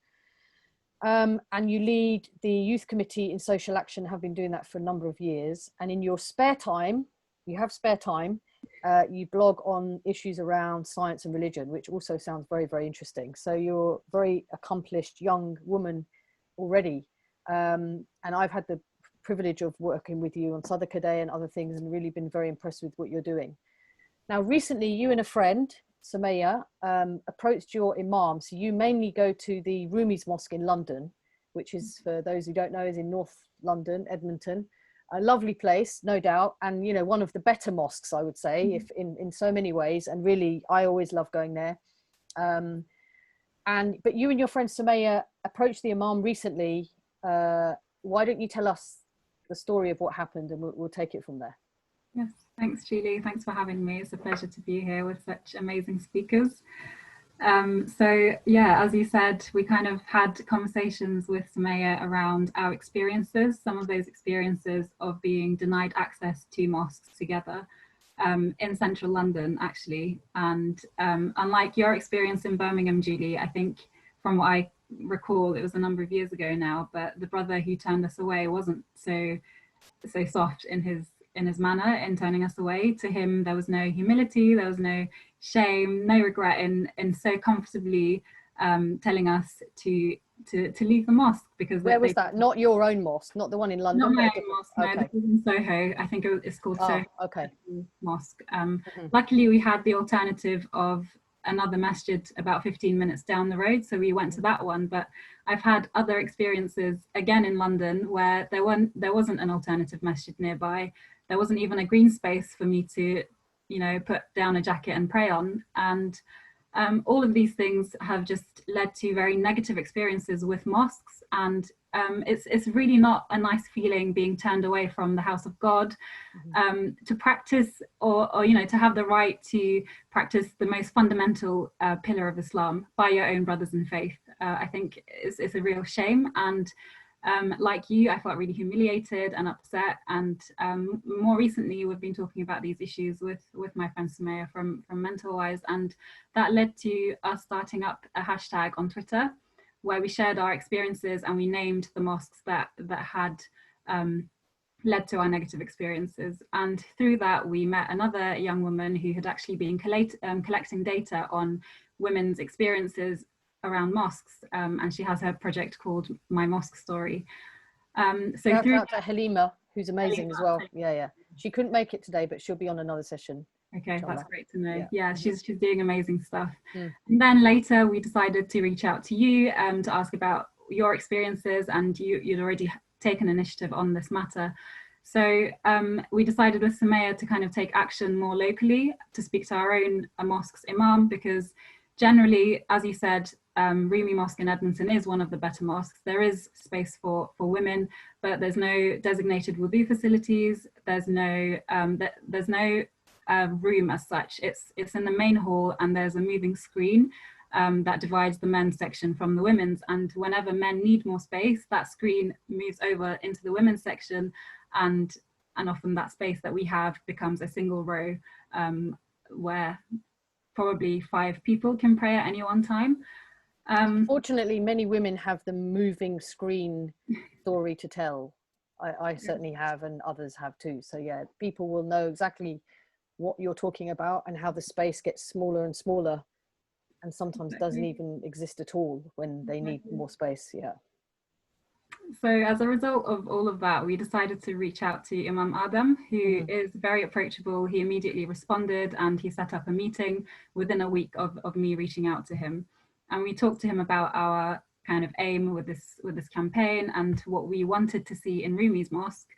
And you lead the youth committee in social action, have been doing that for a number of years. And in your spare time, you have spare time, you blog on issues around science and religion, which also sounds very, very interesting. So you're a very accomplished young woman already. And I've had the privilege of working with you on Sadaqah Day and other things, and really been very impressed with what you're doing. Now, recently, you and a friend, Sumaya, approached your Imam. So you mainly go to the Rumi's Mosque in London, which is, for those who don't know, is in North London, Edmonton. A lovely place, no doubt, and you know, one of the better mosques, I would say, if in so many ways. And really, I always love going there. But you and your friend Sumaya approached the Imam recently. Why don't you tell us the story of what happened, and we'll take it from there. Yes, thanks Julie, thanks for having me. It's a pleasure to be here with such amazing speakers. So yeah, as you said, we kind of had conversations with Sumaya around our experiences, some of those experiences of being denied access to mosques together in central London actually. And unlike your experience in Birmingham, Julie, I think from what I recall, it was a number of years ago now, but the brother who turned us away wasn't so soft in his manner in turning us away. To him, there was no humility, there was no shame, no regret in so comfortably telling us to leave the mosque. Because where was that? Not your own mosque, not the one in London? Not my own mosque, no, okay. this was in Soho. I think it's called Soho Mosque. Luckily, we had the alternative of another masjid about 15 minutes down the road, so we went to that one. But I've had other experiences again in London where there wasn't an alternative masjid nearby. There wasn't even a green space for me to, you know, put down a jacket and pray on. And all of these things have just led to very negative experiences with mosques. And it's really not a nice feeling being turned away from the house of God to practice or you know, to have the right to practice the most fundamental pillar of Islam by your own brothers in faith. I think it's a real shame. And like you, I felt really humiliated and upset. And more recently, we've been talking about these issues with my friend Sumaya from Mentorwise, and that led to us starting up a hashtag on Twitter where we shared our experiences and we named the mosques that had led to our negative experiences. And through that, we met another young woman who had actually been collecting data on women's experiences around mosques, and she has her project called My Mosque Story. So shout through out to Halima, who's amazing as well. Yeah, she couldn't make it today, but she'll be on another session. Okay, that's great to know. Yeah, she's doing amazing stuff. Mm. And then later we decided to reach out to you to ask about your experiences, and you'd already taken initiative on this matter. So we decided with Sumaya to kind of take action more locally, to speak to our own mosque's Imam, because generally, as you said, Rumi Mosque in Edmonton is one of the better mosques. There is space for women, but there's no designated wudu facilities. There's no room as such. It's in the main hall, and there's a moving screen that divides the men's section from the women's. And whenever men need more space, that screen moves over into the women's section, and often that space that we have becomes a single row where probably 5 people can pray at any one time. Fortunately, many women have the moving screen story to tell. I certainly have, and others have too. So yeah, people will know exactly what you're talking about and how the space gets smaller and smaller, and sometimes doesn't even exist at all when they need more space. Yeah. So as a result of all of that, we decided to reach out to Imam Adam, who is very approachable. He immediately responded, and he set up a meeting within a week of me reaching out to him. And we talked to him about our kind of aim with this campaign and what we wanted to see in Rumi's Mosque.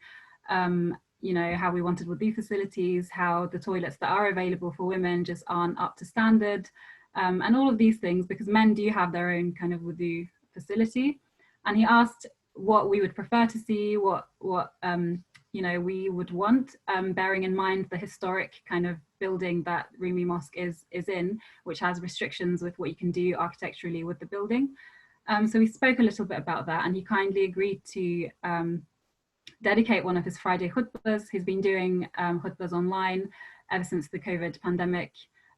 You know, how we wanted wudu facilities, how the toilets that are available for women just aren't up to standard, and all of these things, because men do have their own kind of wudu facility. And he asked what we would prefer to see, what you know, we would want, bearing in mind the historic kind of building that Rumi Mosque is in, which has restrictions with what you can do architecturally with the building. So we spoke a little bit about that, and he kindly agreed to dedicate one of his Friday khutbahs. He's been doing khutbahs online ever since the COVID pandemic,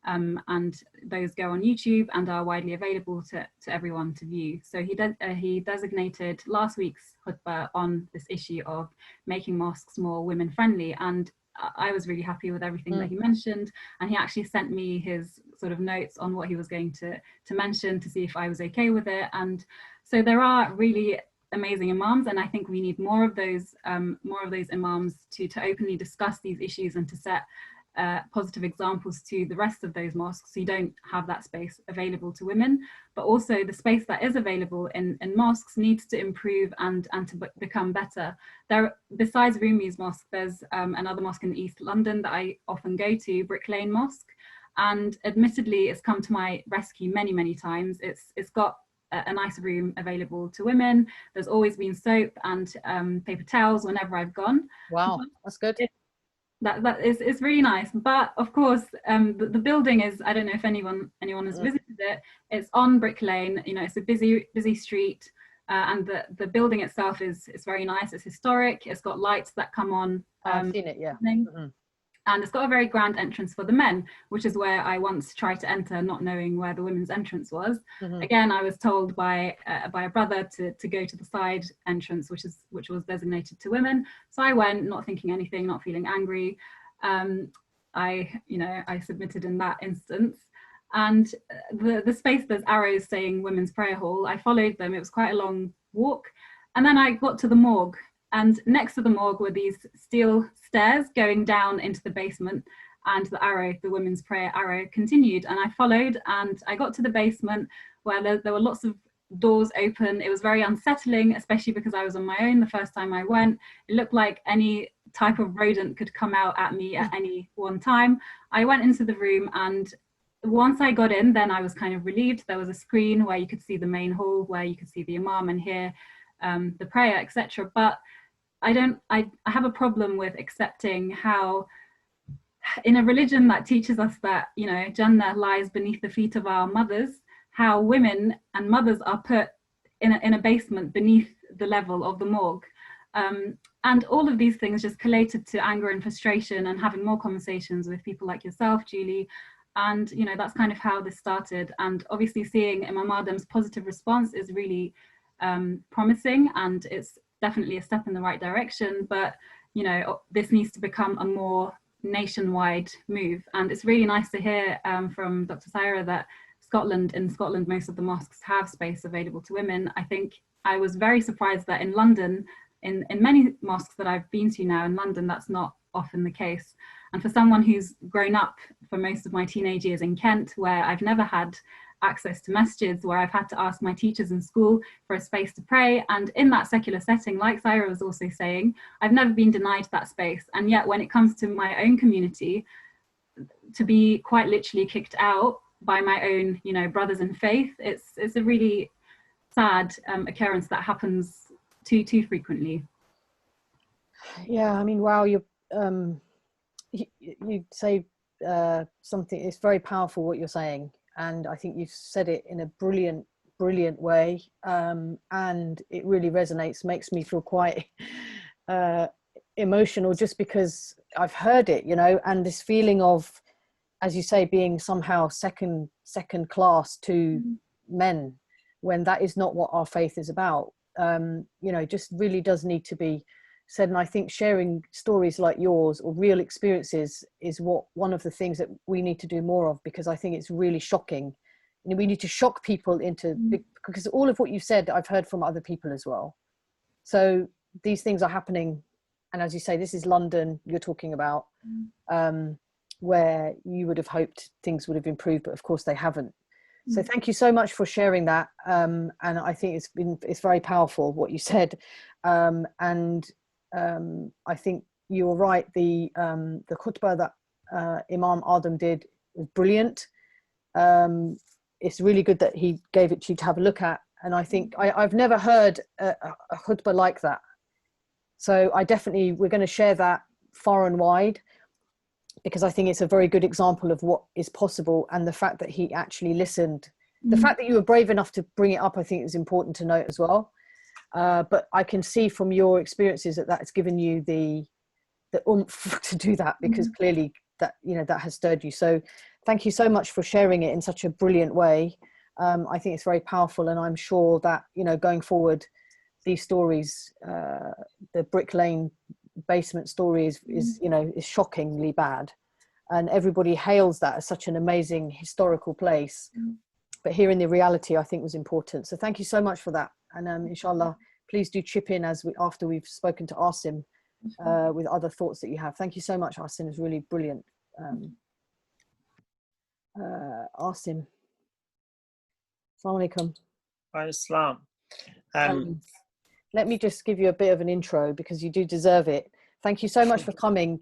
and those go on YouTube and are widely available to everyone to view. So he designated last week's khutbah on this issue of making mosques more women friendly, and I was really happy with everything that he mentioned, and he actually sent me his sort of notes on what he was going to mention to see if I was okay with it. And so there are really amazing imams, and I think we need more of those imams to openly discuss these issues and to set positive examples to the rest of those mosques, so you don't have that space available to women. But also the space that is available in mosques needs to improve and to become better. There, besides Rumi's mosque, there's another mosque in East London that I often go to, Brick Lane Mosque, and admittedly it's come to my rescue many times. It's got a nice room available to women. There's always been soap and paper towels whenever I've gone. Wow, that's good. It's really nice, but of course the building is, I don't know if anyone has visited it. It's on Brick Lane, you know, it's a busy street, and the building itself is very nice. It's historic. It's got lights that come on. I've seen it, yeah. And it's got a very grand entrance for the men, which is where I once tried to enter, not knowing where the women's entrance was. Again, I was told by a brother to go to the side entrance, which was designated to women. So I went, not thinking anything, not feeling angry. I submitted in that instance. And the space, there's arrows saying women's prayer hall. I followed them. It was quite a long walk. And then I got to the morgue. And next to the morgue were these steel stairs going down into the basement, and the women's prayer arrow continued. And I followed, and I got to the basement where there were lots of doors open. It was very unsettling, especially because I was on my own the first time I went. It looked like any type of rodent could come out at me at any one time. I went into the room, and once I got in, then I was kind of relieved. There was a screen where you could see the main hall, where you could see the Imam and hear the prayer, etc. But I have a problem with accepting how, in a religion that teaches us that, you know, Jannah lies beneath the feet of our mothers, how women and mothers are put in a basement beneath the level of the morgue. And all of these things just collated to anger and frustration, and having more conversations with people like yourself, Julie. And, you know, that's kind of how this started. And obviously seeing Imam Adam's positive response is really promising, and it's definitely a step in the right direction. But, you know, this needs to become a more nationwide move. And it's really nice to hear from Dr. Sahira that in Scotland, most of the mosques have space available to women. I think I was very surprised that in London, in many mosques that I've been to now in London, that's not often the case. And for someone who's grown up for most of my teenage years in Kent, where I've never had access to masjids, where I've had to ask my teachers in school for a space to pray, and in that secular setting, like Sahira was also saying, I've never been denied that space. And yet when it comes to my own community, to be quite literally kicked out by my own, you know, brothers in faith, it's a really sad occurrence that happens too frequently. Yeah, I mean, wow, you say something, it's very powerful what you're saying, and I think you've said it in a brilliant way, and it really resonates, makes me feel quite emotional, just because I've heard it, you know, and this feeling of, as you say, being somehow second class to men, when that is not what our faith is about. You know, just really does need to be said. And I think sharing stories like yours or real experiences is one of the things that we need to do more of, because I think it's really shocking. You know, we need to shock people into, because all of what you've said I've heard from other people as well. So these things are happening, and as you say, this is London you're talking about, where you would have hoped things would have improved, but of course they haven't. So thank you so much for sharing that, and I think it's very powerful what you said, and I think you're right. The khutbah that Imam Adam did was brilliant. It's really good that he gave it to you to have a look at, and I think I've never heard a khutbah like that. So we're going to share that far and wide, because I think it's a very good example of what is possible, and the fact that he actually listened. The fact that you were brave enough to bring it up, I think is important to note as well. But I can see from your experiences that it's given you the oomph to do that, because clearly that, you know, that has stirred you. So thank you so much for sharing it in such a brilliant way. I think it's very powerful, and I'm sure that, you know, going forward, these stories, the Brick Lane basement story is you know, is shockingly bad, and everybody hails that as such an amazing historical place, but hearing the reality I think was important. So thank you so much for that, and inshallah please do chip in after we've spoken to Asim with other thoughts that you have. Thank you so much, Asim. It's really brilliant. Asim. Assalamu alaikum. Islam. Let me just give you a bit of an intro because you do deserve it. Thank you so much for coming.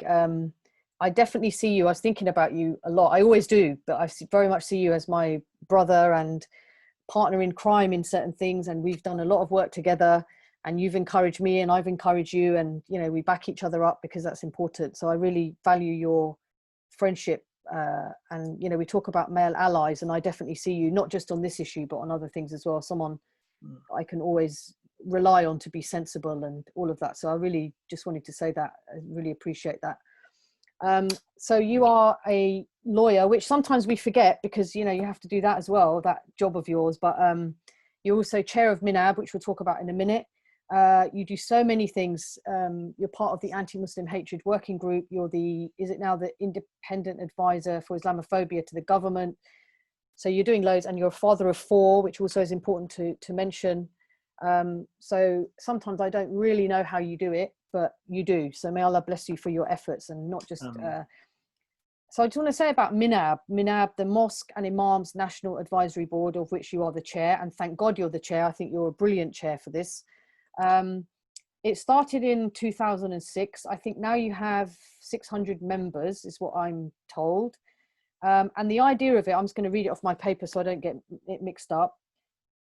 I definitely see you. I was thinking about you a lot. I always do, but I very much see you as my brother and partner in crime in certain things. And we've done a lot of work together, and you've encouraged me and I've encouraged you, and, you know, we back each other up because that's important. So I really value your friendship. And, you know, we talk about male allies, and I definitely see you not just on this issue, but on other things as well. Someone I can always rely on to be sensible and all of that. So I really just wanted to say that. I really appreciate that. So you are a lawyer, which sometimes we forget because, you know, you have to do that as well, that job of yours. But you're also chair of MINAB, which we'll talk about in a minute. You do so many things. You're part of the anti-Muslim hatred working group. You're is it now the independent advisor for Islamophobia to the government? So you're doing loads, and you're a father of 4, which also is important to mention. So sometimes I don't really know how you do it, but you do. So may Allah bless you for your efforts, and not just. So I just want to say about MINAB, the Mosque and Imams National Advisory Board, of which you are the chair, and thank God you're the chair. I think you're a brilliant chair for this. It started in 2006. I think now you have 600 members, is what I'm told. And the idea of it, I'm just going to read it off my paper so I don't get it mixed up.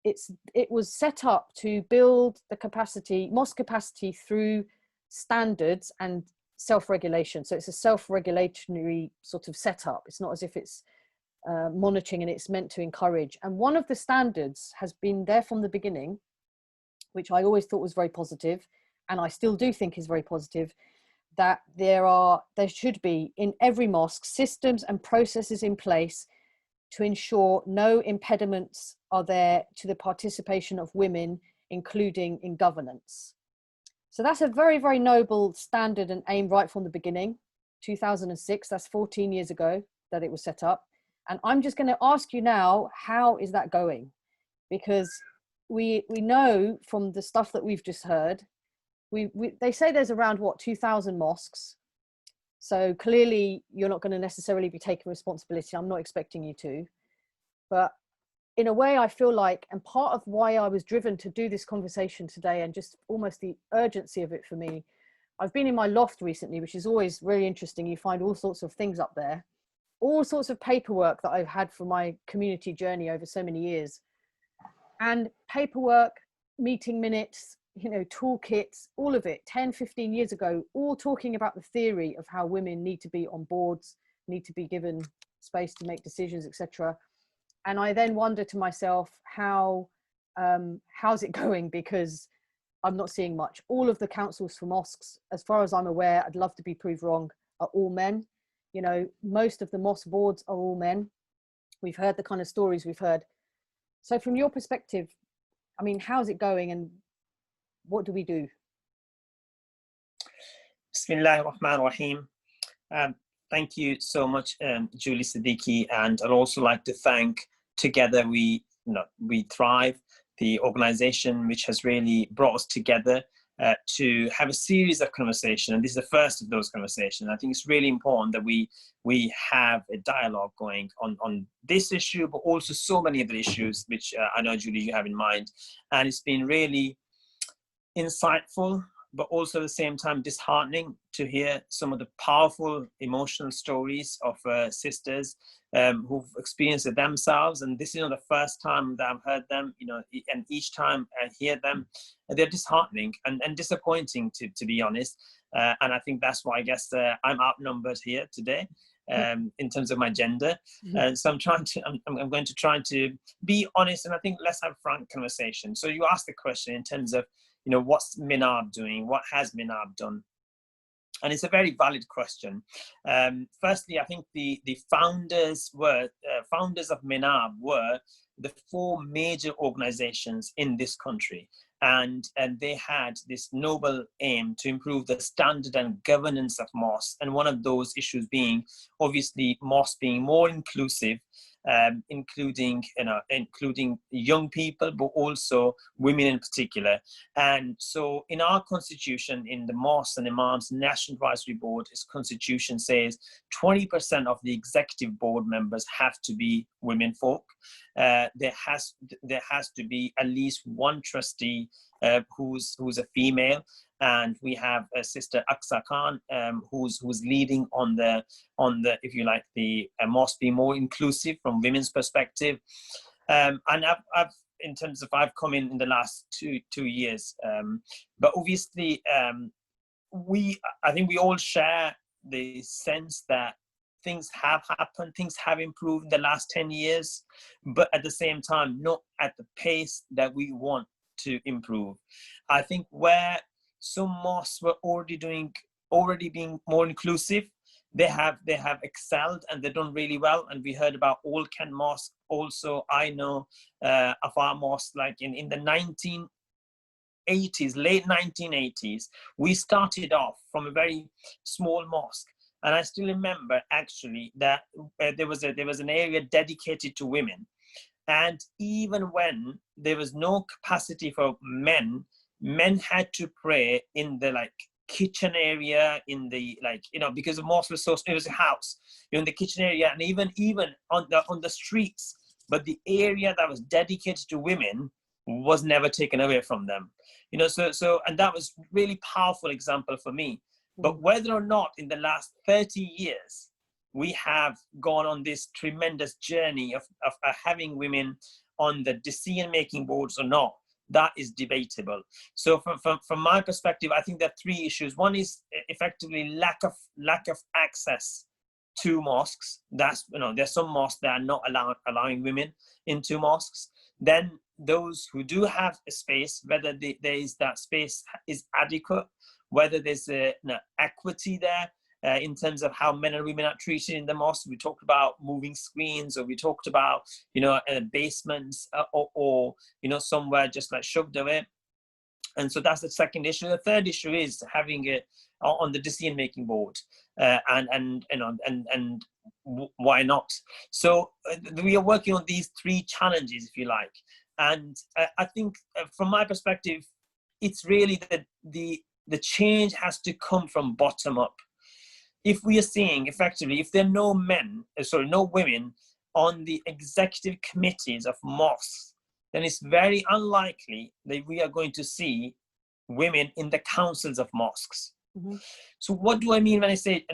It was set up to build the capacity, mosque capacity, through standards and self-regulation. So it's a self-regulatory sort of setup. It's not as if it's monitoring, and it's meant to encourage. And one of the standards has been there from the beginning, which I always thought was very positive, and I still do think is very positive, that there should be in every mosque systems and processes in place to ensure no impediments are there to the participation of women, including in governance. So that's a very, very noble standard and aim right from the beginning. 2006, that's 14 years ago that it was set up. And I'm just going to ask you now, how is that going? Because we know from the stuff that we've just heard, they say there's around, what, 2,000 mosques. So clearly you're not going to necessarily be taking responsibility. I'm not expecting you to. But in a way, I feel like, and part of why I was driven to do this conversation today, and just almost the urgency of it for me, I've been in my loft recently, which is always really interesting. You find all sorts of things up there, all sorts of paperwork that I've had for my community journey over so many years. And paperwork, meeting minutes, you know, toolkits, all of it, 10, 15 years ago, all talking about the theory of how women need to be on boards, need to be given space to make decisions, etc. And I then wonder to myself, how's it going? Because I'm not seeing much. All of the councils for mosques, as far as I'm aware, I'd love to be proved wrong, are all men. You know, most of the mosque boards are all men. We've heard the kind of stories we've heard. So from your perspective, I mean, how's it going, and what do we do? Bismillahir Rahmanir Rahim. Thank you so much, Julie Siddiqi, and I'd also like to thank Together We Thrive, the organization which has really brought us together to have a series of conversations, and this is the first of those conversations. I think it's really important that we have a dialogue going on this issue, but also so many other issues which I know, Julie, you have in mind, and it's been really insightful, but also at the same time disheartening to hear some of the powerful emotional stories of sisters who've experienced it themselves. And this is not the first time that I've heard them, you know, and each time I hear them, they're disheartening and disappointing, to be honest. And I think that's why I guess I'm outnumbered here today in terms of my gender. So I'm going to try to be honest, and I think let's have frank conversation. So you asked the question in terms of, you know, what's MINAB doing? What has MINAB done? And it's a very valid question. Firstly, I think the founders of MINAB were the 4 major organizations in this country. And they had this noble aim to improve the standard and governance of mosques. And one of those issues being, obviously, mosques being more inclusive, including young people, but also women in particular. And so in our constitution, in the Mosque and Imams National Advisory Board, its constitution says 20% of the executive board members have to be women folk. There has to be at least one trustee who's a female, and we have Sister Aqsa Khan, who's leading on the if you like the mosque be more inclusive from women's perspective. And I've come in the last two years, but obviously I think we all share the sense that things have happened, things have improved in the last 10 years, but at the same time, not at the pace that we want to improve. I think where some mosques were already being more inclusive, they have excelled and they've done really well. And we heard about Old Kent Mosque. Also, I know of our mosque, like in the late 1980s, we started off from a very small mosque. And I still remember actually that there was an area dedicated to women. And even when there was no capacity for men had to pray in the kitchen area, in the because the mosque was it was a house, in the kitchen area, and even on the streets. But the area that was dedicated to women was never taken away from them. So and that was really powerful example for me. But whether or not in the last 30 years we have gone on this tremendous journey of having women on the decision-making boards or not, that is debatable. So from my perspective, I think there are three issues. One is effectively lack of access to mosques. That's, there's some mosques that are not allowing women into mosques. Then those who do have a space, whether that space is adequate, whether there's equity there in terms of how men and women are treated in the mosque. We talked about moving screens, or we talked about basements or somewhere just like shoved away. And so that's the second issue. The third issue is having it on the decision-making board, and why not? So we are working on these three challenges, if you like. And I think from my perspective, it's really the change has to come from bottom up. If we are seeing effectively, if there are no women on the executive committees of mosques, then it's very unlikely that we are going to see women in the councils of mosques. Mm-hmm. So what do I mean when I say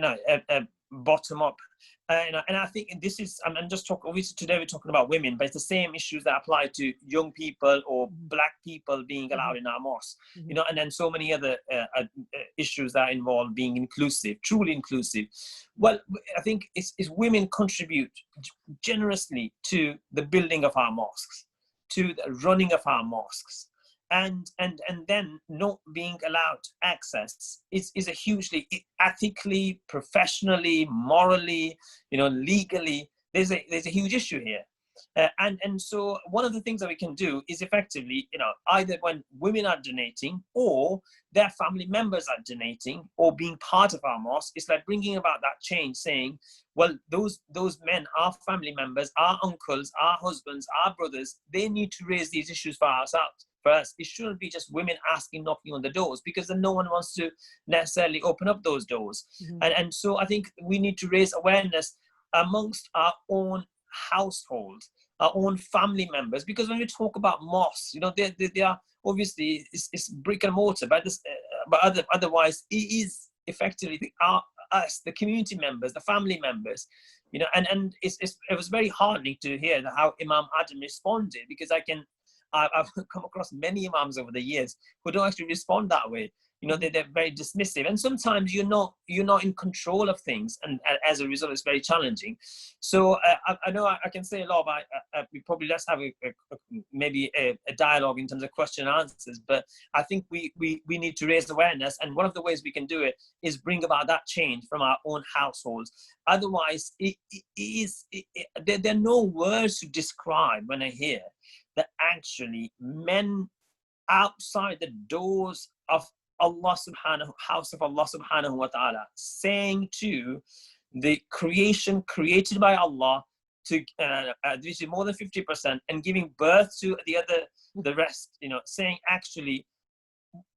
bottom up? And I think this is, I'm just talking, obviously today we're talking about women, but it's the same issues that apply to young people or Black people being allowed in our mosques, and then so many other issues that involve being inclusive, truly inclusive. Well, I think it's women contribute generously to the building of our mosques, to the running of our mosques. And then not being allowed access is a hugely, ethically, professionally, morally, legally, there's a huge issue here. And so one of the things that we can do is effectively, either when women are donating or their family members are donating or being part of our mosque, it's like bringing about that change, saying, well, those men, our family members, our uncles, our husbands, our brothers, they need to raise these issues for ourselves. First, it shouldn't be just women knocking on the doors, because then no one wants to necessarily open up those doors. And so I think we need to raise awareness amongst our own household, our own family members, because when we talk about mosques, they are obviously it's brick and mortar, but otherwise it is effectively us, the community members, the family members, and it was very heartening to hear how Imam Adam responded, because I've come across many imams over the years who don't actually respond that way. They're very dismissive, and sometimes you're not in control of things, and as a result, it's very challenging. So I know I can say a lot about. We probably let's have maybe a dialogue in terms of question and answers, but I think we need to raise awareness, and one of the ways we can do it is bring about that change from our own households. Otherwise, there are no words to describe when I hear that actually men outside the doors of house of Allah subhanahu wa ta'ala, saying to the creation created by Allah to which is more than 50%, and giving birth to the rest, saying actually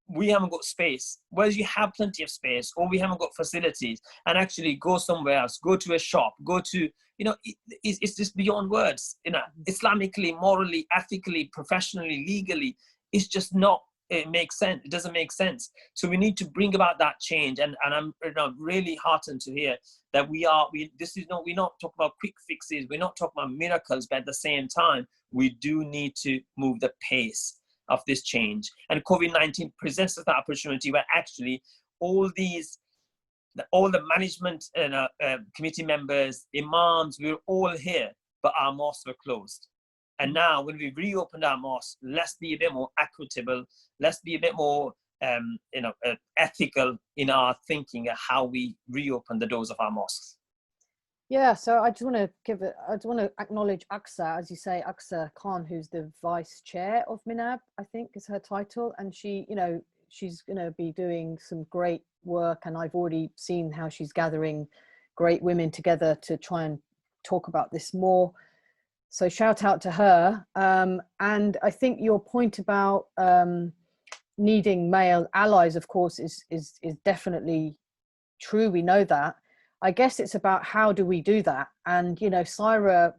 we haven't got space, whereas you have plenty of space, or we haven't got facilities, and actually go somewhere else, go to a shop, go to, it's just beyond words, Islamically, morally, ethically, professionally, legally, it's just not, it makes sense. It doesn't make sense. So we need to bring about that change. And I'm really heartened to hear that we're not talking about quick fixes. We're not talking about miracles, but at the same time, we do need to move the pace of this change. And COVID-19 presents us that opportunity where actually all the management committee members, imams, we're all here, but our mosques were closed. And now when we reopened our mosque, let's be a bit more equitable. Let's be a bit more, ethical in our thinking of how we reopen the doors of our mosques. Yeah, so I just want to acknowledge Aqsa, as you say, Aqsa Khan, who's the vice chair of MINAB, I think is her title. And she, she's going to be doing some great work. And I've already seen how she's gathering great women together to try and talk about this more. So shout out to her. And I think your point about needing male allies, of course, is definitely true. We know that. I guess it's about how do we do that? And, Sahira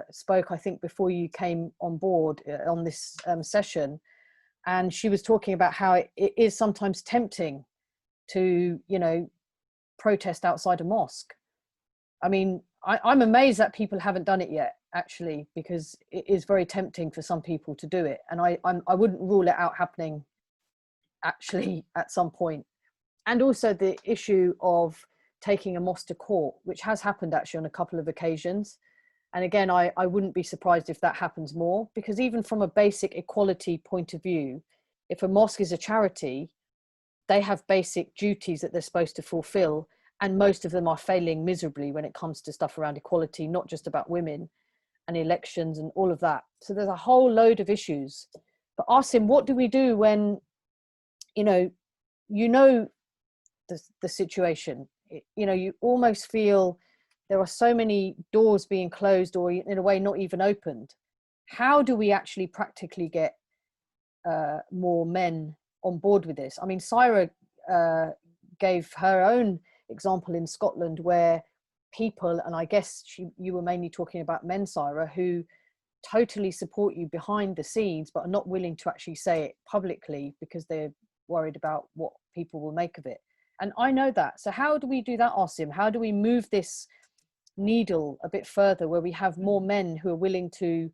spoke, I think, before you came on board on this session, and she was talking about how it is sometimes tempting to, protest outside a mosque. I mean, I'm amazed that people haven't done it yet, actually, because it is very tempting for some people to do it. And I wouldn't rule it out happening actually at some point. And also the issue of taking a mosque to court, which has happened actually on a couple of occasions. And again, I wouldn't be surprised if that happens more, because even from a basic equality point of view, if a mosque is a charity, they have basic duties that they're supposed to fulfill. And most of them are failing miserably when it comes to stuff around equality, not just about women and elections and all of that. So there's a whole load of issues. But Asim, what do we do when, the situation? You almost feel there are so many doors being closed or in a way not even opened. How do we actually practically get more men on board with this? I mean, Sahira gave her own example in Scotland where people, and I guess you were mainly talking about men, Sahira, who totally support you behind the scenes but are not willing to actually say it publicly because they're worried about what people will make of it. And I know that. So how do we do that, Asim? How do we move this needle a bit further where we have more men who are willing to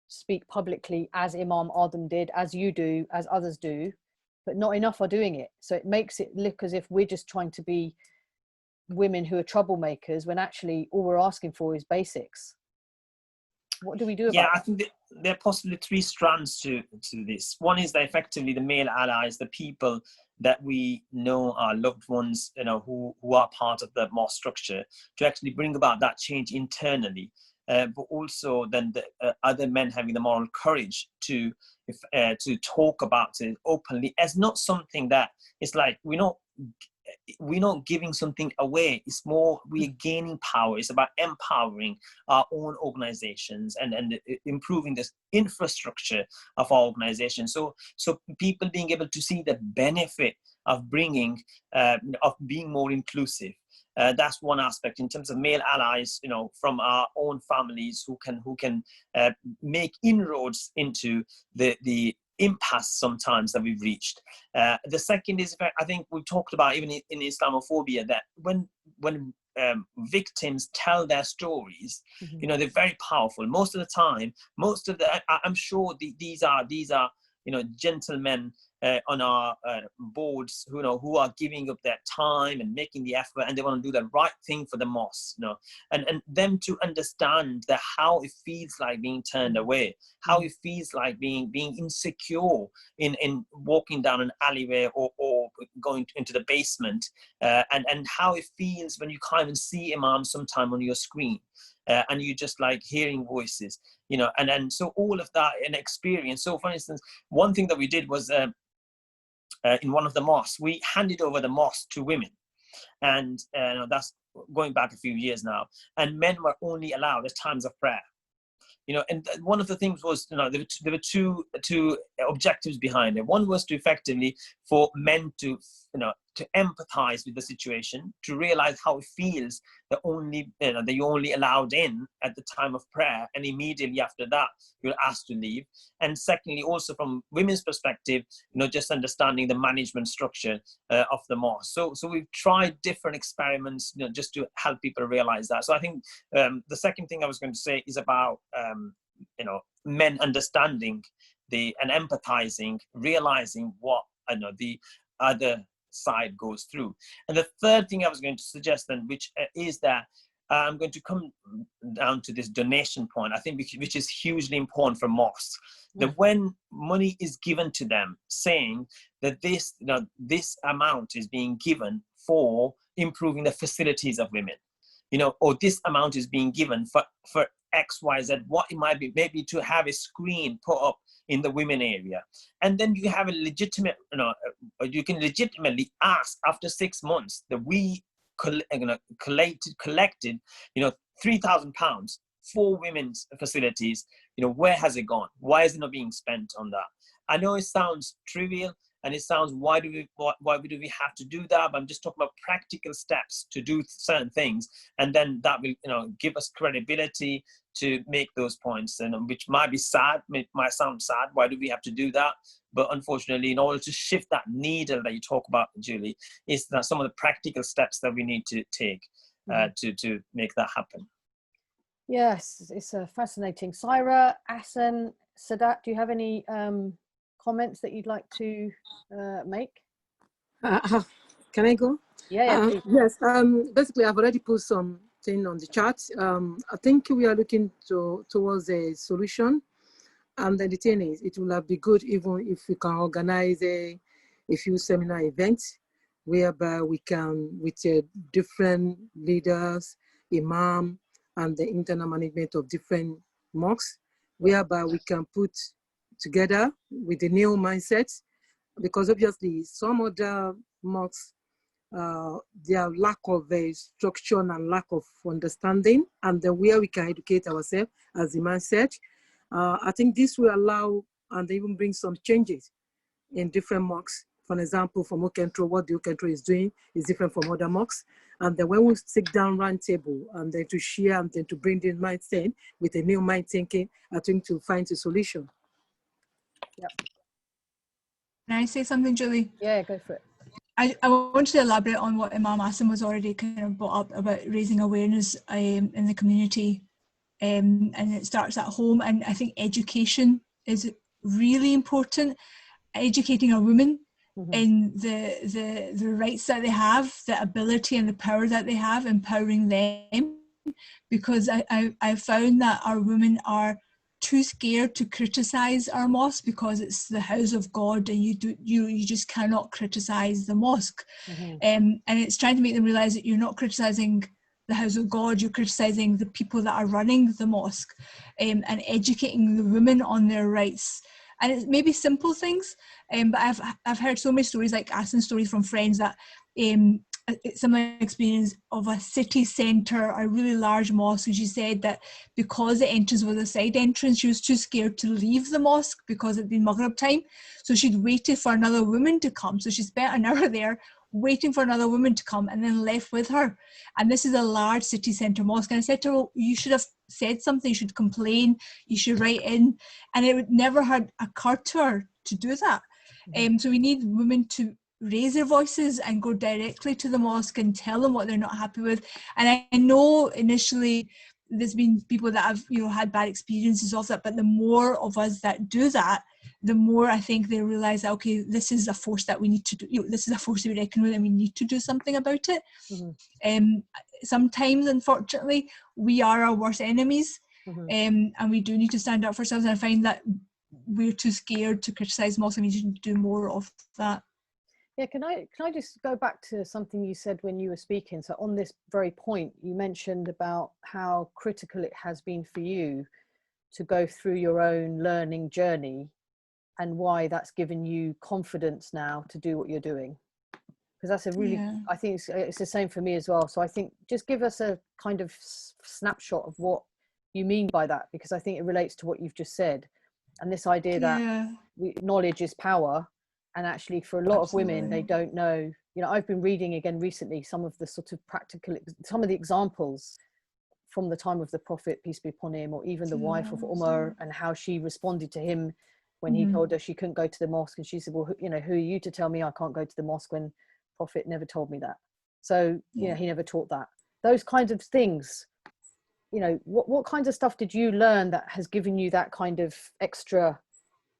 speak publicly, as Imam Adam did, as you do, as others do, but not enough are doing it? So it makes it look as if we're just trying to be women who are troublemakers when actually all we're asking for is basics. What do we do about that? I think there are possibly three strands to this. One is that effectively the male allies, the people that we know are loved ones, who are part of the mosque structure, to actually bring about that change internally. But also then the other men having the moral courage to talk about it openly as not something that it's like we're not giving something away. It's more we are gaining power. It's about empowering our own organizations and improving this infrastructure of our organization. So people being able to see the benefit of bringing of being more inclusive. That's one aspect in terms of male allies, from our own families who can make inroads into the impasse sometimes that we've reached. The second is, I think we've talked about even in Islamophobia, that when victims tell their stories, they're very powerful. Most of the time, I'm sure these are gentlemen on our boards who are giving up their time and making the effort, and they want to do the right thing for the mosque, and them to understand that how it feels like being turned away, how it feels like being insecure in walking down an alleyway or going into the basement, and how it feels when you can't even see Imam sometime on your screen. And you just like hearing voices, and so all of that an experience. So for instance, one thing that we did was in one of the mosques, we handed over the mosque to women. and that's going back a few years now. And men were only allowed at times of prayer. And one of the things was, there were two objectives behind it. One was to effectively for men to empathize with the situation, to realize how it feels that you're only allowed in at the time of prayer, and immediately after that you're asked to leave. And secondly, also from women's perspective, just understanding the management structure of the mosque. So we've tried different experiments, just to help people realize that. So I think the second thing I was going to say is about men understanding and empathizing, realizing what the other side goes through. And the third thing I was going to suggest then, which is that I'm going to come down to this donation point, I think, which is hugely important for mosques, that when money is given to them, saying that this amount is being given for improving the facilities of women, or this amount is being given for X, Y, Z, what it might be, maybe to have a screen put up in the women area. And then you have a legitimate, you can legitimately ask after 6 months that we collected, £3,000 for women's facilities. Where has it gone? Why is it not being spent on that? I know it sounds trivial, and it sounds, why do we have to do that? But I'm just talking about practical steps to do certain things, and then that will give us credibility to make those points, and which might be sad, might sound sad. Why do we have to do that? But unfortunately, in order to shift that needle that you talk about, Julie, is that some of the practical steps that we need to take to make that happen. Yes, it's fascinating. Sahira, Ahsen, Saidat, do you have any comments that you'd like to make? Can I go? Yeah, please. Yes, basically I've already put something on the chat. I think we are looking towards a solution, and then the thing is, it will be good even if we can organize a few seminar events whereby we can, with different leaders, Imam, and the internal management of different mosques, whereby we can put together with the new mindset, because obviously some other mosques, their lack of structure and lack of understanding, and then where we can educate ourselves, as the man said. I think this will allow and even bring some changes in different mosques. For example, from Okentro, what the Okentro is doing is different from other mosques. And then when we sit down round table and then to share and then to bring the mindset with a new mind thinking, I think to find a solution. Yep. Can I say something, Julie? Yeah, go for it. I wanted to elaborate on what Imam Asim was already kind of brought up about raising awareness in the community, and it starts at home. And I think education is really important. Educating our women in the rights that they have, the ability and the power that they have, empowering them, because I found that our women are too scared to criticize our mosque because it's the house of God, and you just cannot criticize the mosque. And it's trying to make them realize that you're not criticizing the house of God, you're criticizing the people that are running the mosque, and educating the women on their rights. And it's maybe simple things, but I've heard so many stories, like Ahsen stories from friends, that some experience of a city centre, a really large mosque, and she said that because the entrance was a side entrance, she was too scared to leave the mosque because it'd been Maghrib time, so she'd waited for another woman to come. So she spent an hour there waiting for another woman to come, and then left with her. And this is a large city centre mosque, and I said to her, well, you should have said something, you should complain, you should write in. And it would never had occurred to her to do that. So we need women to raise their voices and go directly to the mosque and tell them what they're not happy with. And I know initially there's been people that have had bad experiences of that, but the more of us that do that, the more I think they realize that, okay, this is a force that we need to do, this is a force that we reckon with, and we need to do something about it. Sometimes, unfortunately, we are our worst enemies, and we do need to stand up for ourselves. And I find that we're too scared to criticize mosques, and we need to do more of that. Yeah, can I just go back to something you said when you were speaking? So on this very point, you mentioned about how critical it has been for you to go through your own learning journey, and why that's given you confidence now to do what you're doing. because that's a really, I think it's the same for me as well. So I think just give us a kind of snapshot of what you mean by that, because I think it relates to what you've just said, and this idea that knowledge is power. And actually for a lot of women, they don't know, you know, I've been reading again recently some of the sort of practical, some of the examples from the time of the Prophet, peace be upon him, or even the wife of Umar, and how she responded to him when he told her she couldn't go to the mosque, and she said, well, you know, who are you to tell me I can't go to the mosque when Prophet never told me that? So you know, he never taught that. Those kinds of things, you know, what kinds of stuff did you learn that has given you that kind of extra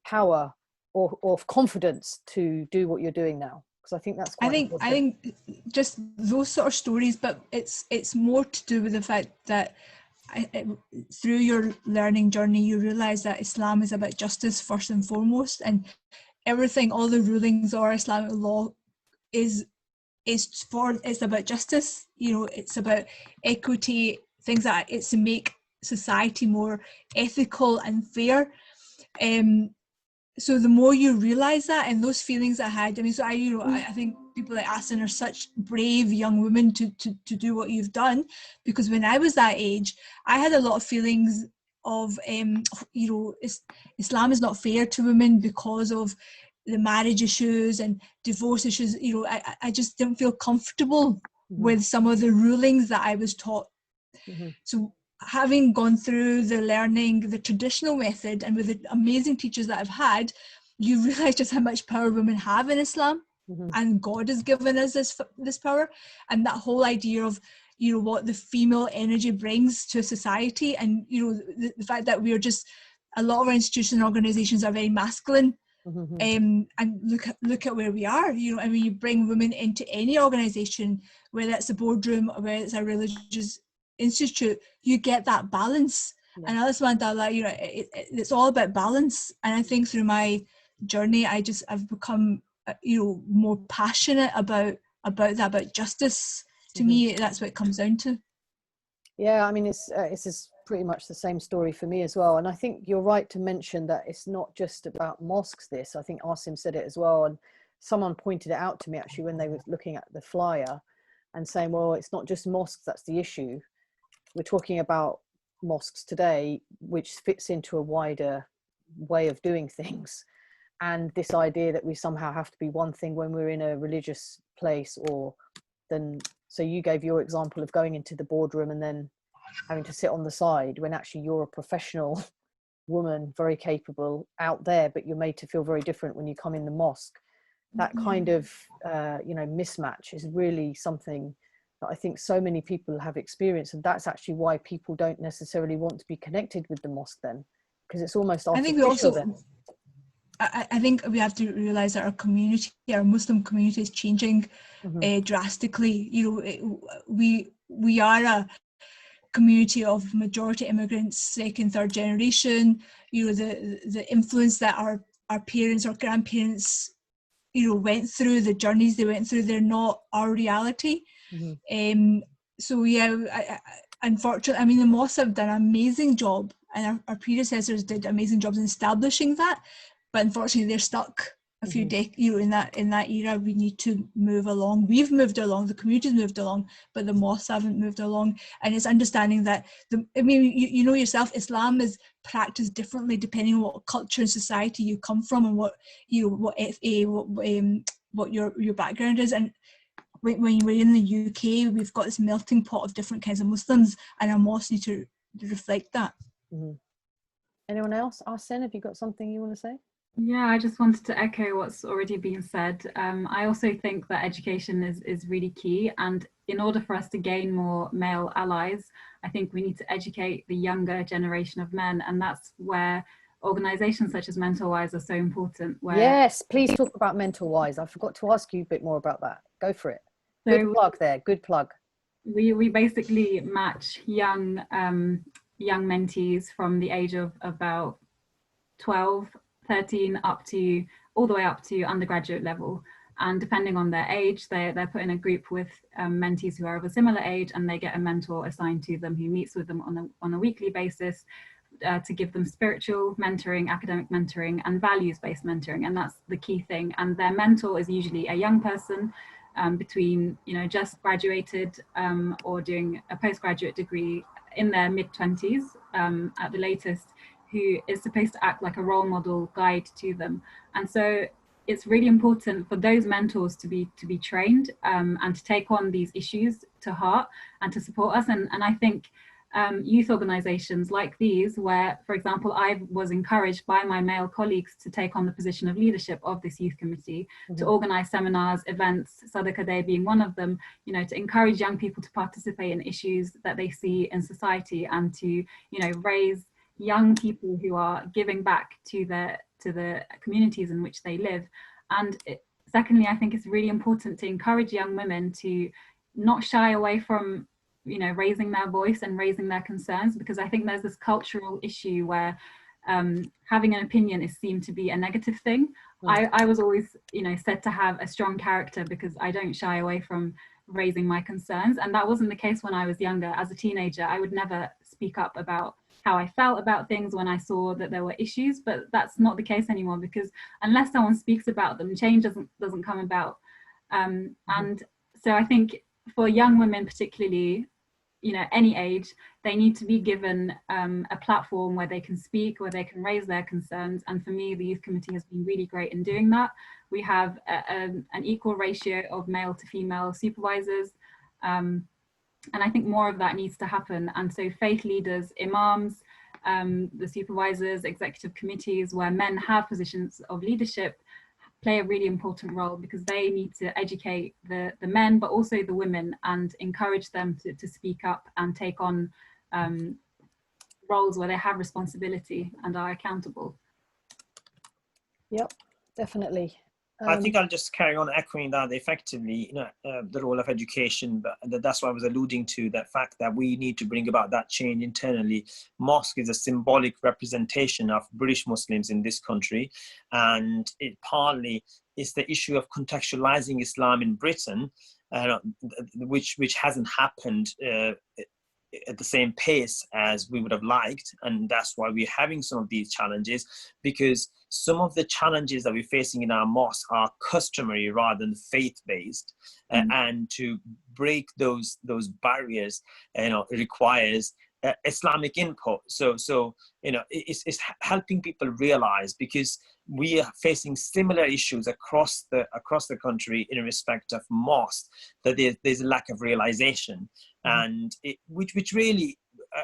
power or confidence to do what you're doing now? Because I think that's quite important. I think just those sort of stories, but it's more to do with the fact that through your learning journey, you realize that Islam is about justice first and foremost, and everything, all the rulings or Islamic law is about justice. You know, it's about equity, things that it's to make society more ethical and fair. So the more you realize that, and those feelings I had, I mean, so I think people like Ahsen are such brave young women to do what you've done, because when I was that age, I had a lot of feelings of, you know, Islam is not fair to women because of the marriage issues and divorce issues. You know, I just didn't feel comfortable with some of the rulings that I was taught. So having gone through the learning, the traditional method, and with the amazing teachers that I've had, you realise just how much power women have in Islam, and God has given us this power, and that whole idea of, you know, what the female energy brings to society, and you know the fact that we're just, a lot of our institutions and organisations are very masculine, and look at where we are. You know, I mean, you bring women into any organisation, whether it's a boardroom or whether it's a religious institute, you get that balance. And alhamdulillah, you know, it's all about balance. And I think through my journey, I've become, you know, more passionate about that, about justice. To me, that's what it comes down to. Yeah, I mean, it's pretty much the same story for me as well. And I think you're right to mention that it's not just about mosques. I think Asim said it as well, and someone pointed it out to me actually when they were looking at the flyer and saying, well, it's not just mosques that's the issue. We're talking about mosques today, which fits into a wider way of doing things. And this idea that we somehow have to be one thing when we're in a religious place, or then, so you gave your example of going into the boardroom and then having to sit on the side when actually you're a professional woman, very capable out there, but you're made to feel very different when you come in the mosque. That kind of, you know, mismatch is really something that I think so many people have experienced, and that's actually why people don't necessarily want to be connected with the mosque then, because it's almost artificial. I think we have to realise that our community, our Muslim community, is changing drastically. You know, we are a community of majority immigrants, second, third generation. You know, the influence that our parents or grandparents, you know, went through, the journeys they went through, they're not our reality. So yeah, unfortunately, I mean, the mosques have done an amazing job, and our predecessors did amazing jobs in establishing that, but unfortunately they're stuck a few decades, you know, in that era. We need to move along. We've moved along, the community's moved along, but the mosques haven't moved along. And it's understanding that I mean, you know yourself, Islam is practiced differently depending on what culture and society you come from, and what, you know, what your background is. And when we're in the UK, we've got this melting pot of different kinds of Muslims, and our mosques need to reflect that. Anyone else? Ahsen, have you got something you want to say? Yeah, I just wanted to echo what's already been said. I also think that education is really key, and in order for us to gain more male allies, I think we need to educate the younger generation of men, and that's where organisations such as Mentorwise are so important. Yes, please talk about Mentorwise. I forgot to ask you a bit more about that. Go for it. Good plug there, good plug. We basically match young mentees from the age of about 12, 13 all the way up to undergraduate level, and depending on their age, they're put in a group with mentees who are of a similar age, and they get a mentor assigned to them who meets with them on a weekly basis to give them spiritual mentoring, academic mentoring, and values-based mentoring. And that's the key thing. And their mentor is usually a young person between, you know, just graduated or doing a postgraduate degree in their mid-20s at the latest, who is supposed to act like a role model guide to them. And so it's really important for those mentors to be trained and to take on these issues to heart and to support us. And I think youth organizations like these, where, for example, I was encouraged by my male colleagues to take on the position of leadership of this youth committee, to organize seminars, events, Sadaqah Day being one of them, you know, to encourage young people to participate in issues that they see in society, and to, you know, raise young people who are giving back to the communities in which they live. And secondly, I think it's really important to encourage young women to not shy away from, you know, raising their voice and raising their concerns, because I think there's this cultural issue where having an opinion is seen to be a negative thing. I was always, you know, said to have a strong character because I don't shy away from raising my concerns, and that wasn't the case when I was younger. As a teenager, I would never speak up about how I felt about things when I saw that there were issues, but that's not the case anymore, because unless someone speaks about them, change doesn't come about. And so I think for young women particularly, you know, any age, they need to be given a platform where they can speak, where they can raise their concerns. And for me, the Youth Committee has been really great in doing that. We have an equal ratio of male to female supervisors. And I think more of that needs to happen. And so faith leaders, Imams, the supervisors, executive committees where men have positions of leadership play a really important role, because they need to educate the men, but also the women, and encourage them to speak up and take on roles where they have responsibility and are accountable. Yep, definitely. I think I'll just carry on echoing that effectively, you know, the role of education, but that's what I was alluding to, that fact that we need to bring about that change internally. Mosque is a symbolic representation of British Muslims in this country, and it partly is the issue of contextualizing Islam in Britain, which hasn't happened at the same pace as we would have liked. And that's why we're having some of these challenges, because some of the challenges that we're facing in our mosque are customary rather than faith-based. And to break those barriers, you know, requires Islamic input. So you know, it's helping people realize, because we are facing similar issues across the country in respect of mosque, that there's a lack of realization, and which really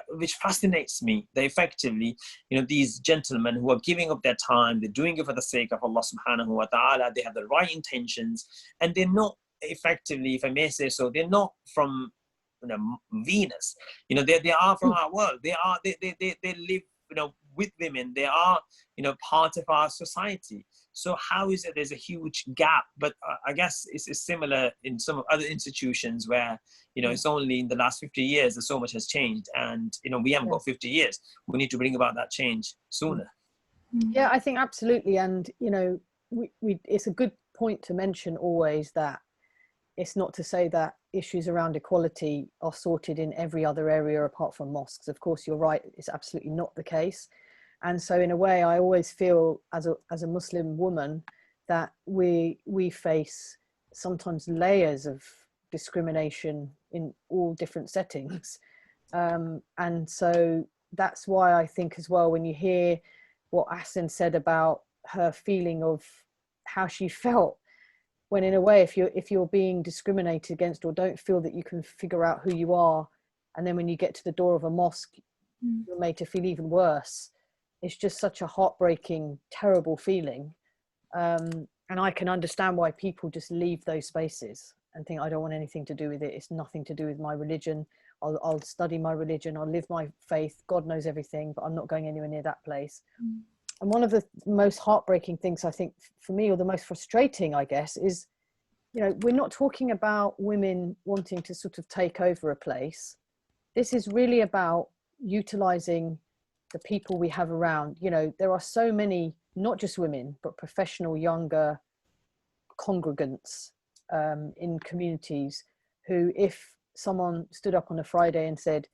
which fascinates me, that effectively, you know, these gentlemen who are giving up their time, they're doing it for the sake of Allah subhanahu wa ta'ala, they have the right intentions, and they're not effectively, if I may say so, they're not from, you know, Venus, you know, they are from our world. They live, you know, with women. They are, you know, part of our society. So how is it there's a huge gap? But I guess it's similar in some other institutions where, you know, it's only in the last 50 years that so much has changed, and, you know, we haven't got 50 years. We need to bring about that change sooner. Yeah, I think absolutely. And, you know, it's a good point to mention always that it's not to say that issues around equality are sorted in every other area apart from mosques. Of course, you're right, it's absolutely not the case. And so in a way, I always feel as a Muslim woman that we face sometimes layers of discrimination in all different settings. And so that's why I think as well, when you hear what Ahsen said about her feeling of how she felt, when in a way, if you're being discriminated against or don't feel that you can figure out who you are, and then when you get to the door of a mosque, you're made to feel even worse. It's just such a heartbreaking, terrible feeling. And I can understand why people just leave those spaces and think, I don't want anything to do with it. It's nothing to do with my religion. I'll study my religion. I'll live my faith. God knows everything, but I'm not going anywhere near that place. And one of the most heartbreaking things, I think, for me, or the most frustrating, I guess, is, you know, we're not talking about women wanting to sort of take over a place. This is really about utilizing the people we have around. You know, there are so many, not just women, but professional younger congregants in communities who, if someone stood up on a Friday and said,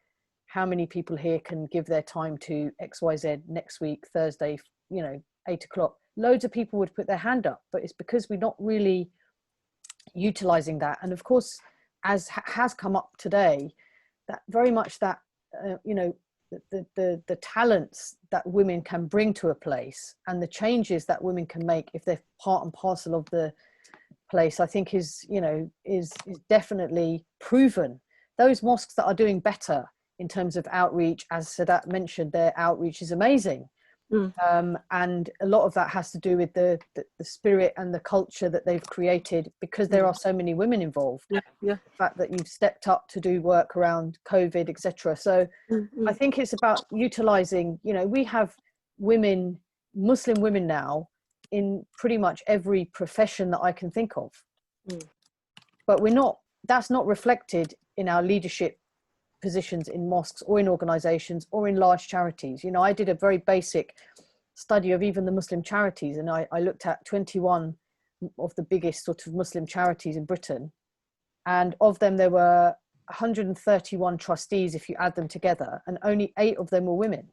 how many people here can give their time to XYZ next week, Thursday, you know, 8 o'clock, loads of people would put their hand up. But it's because we're not really utilizing that. And of course, as has come up today, that very much that, you know, the talents that women can bring to a place and the changes that women can make if they're part and parcel of the place, I think is, you know, is definitely proven. Those mosques that are doing better in terms of outreach, as Saidat mentioned, their outreach is amazing. And a lot of that has to do with the spirit and the culture that they've created, because there are so many women involved. The fact that you've stepped up to do work around COVID, etc. So I think it's about utilizing, you know, we have women, Muslim women now in pretty much every profession that I can think of. But we're not, that's not reflected in our leadership positions in mosques or in organizations or in large charities. You know, I did a very basic study of even the Muslim charities, and I looked at 21 of the biggest sort of Muslim charities in Britain, and of them there were 131 trustees if you add them together, and only 8 of them were women.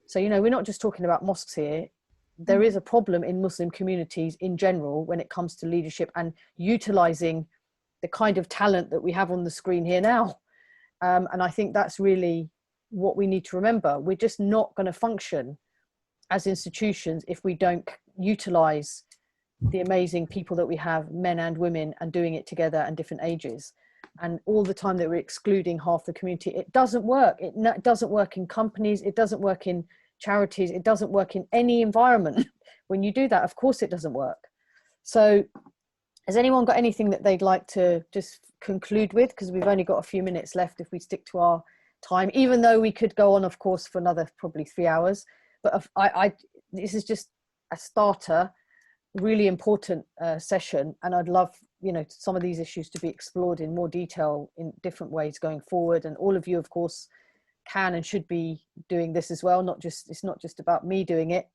So, you know, we're not just talking about mosques here. There is a problem in Muslim communities in general when it comes to leadership and utilizing the kind of talent that we have on the screen here now. And I think that's really what we need to remember. We're just not going to function as institutions if we don't utilize the amazing people that we have, men and women, and doing it together and different ages. And all the time that we're excluding half the community, it doesn't work. It doesn't work in companies. It doesn't work in charities. It doesn't work in any environment. When you do that, of course it doesn't work. So has anyone got anything that they'd like to just conclude with? Because we've only got a few minutes left if we stick to our time, even though we could go on, of course, for another probably 3 hours. But this is just a starter, really important session. And I'd love, you know, some of these issues to be explored in more detail in different ways going forward. And all of you, of course, can and should be doing this as well. It's not just about me doing it.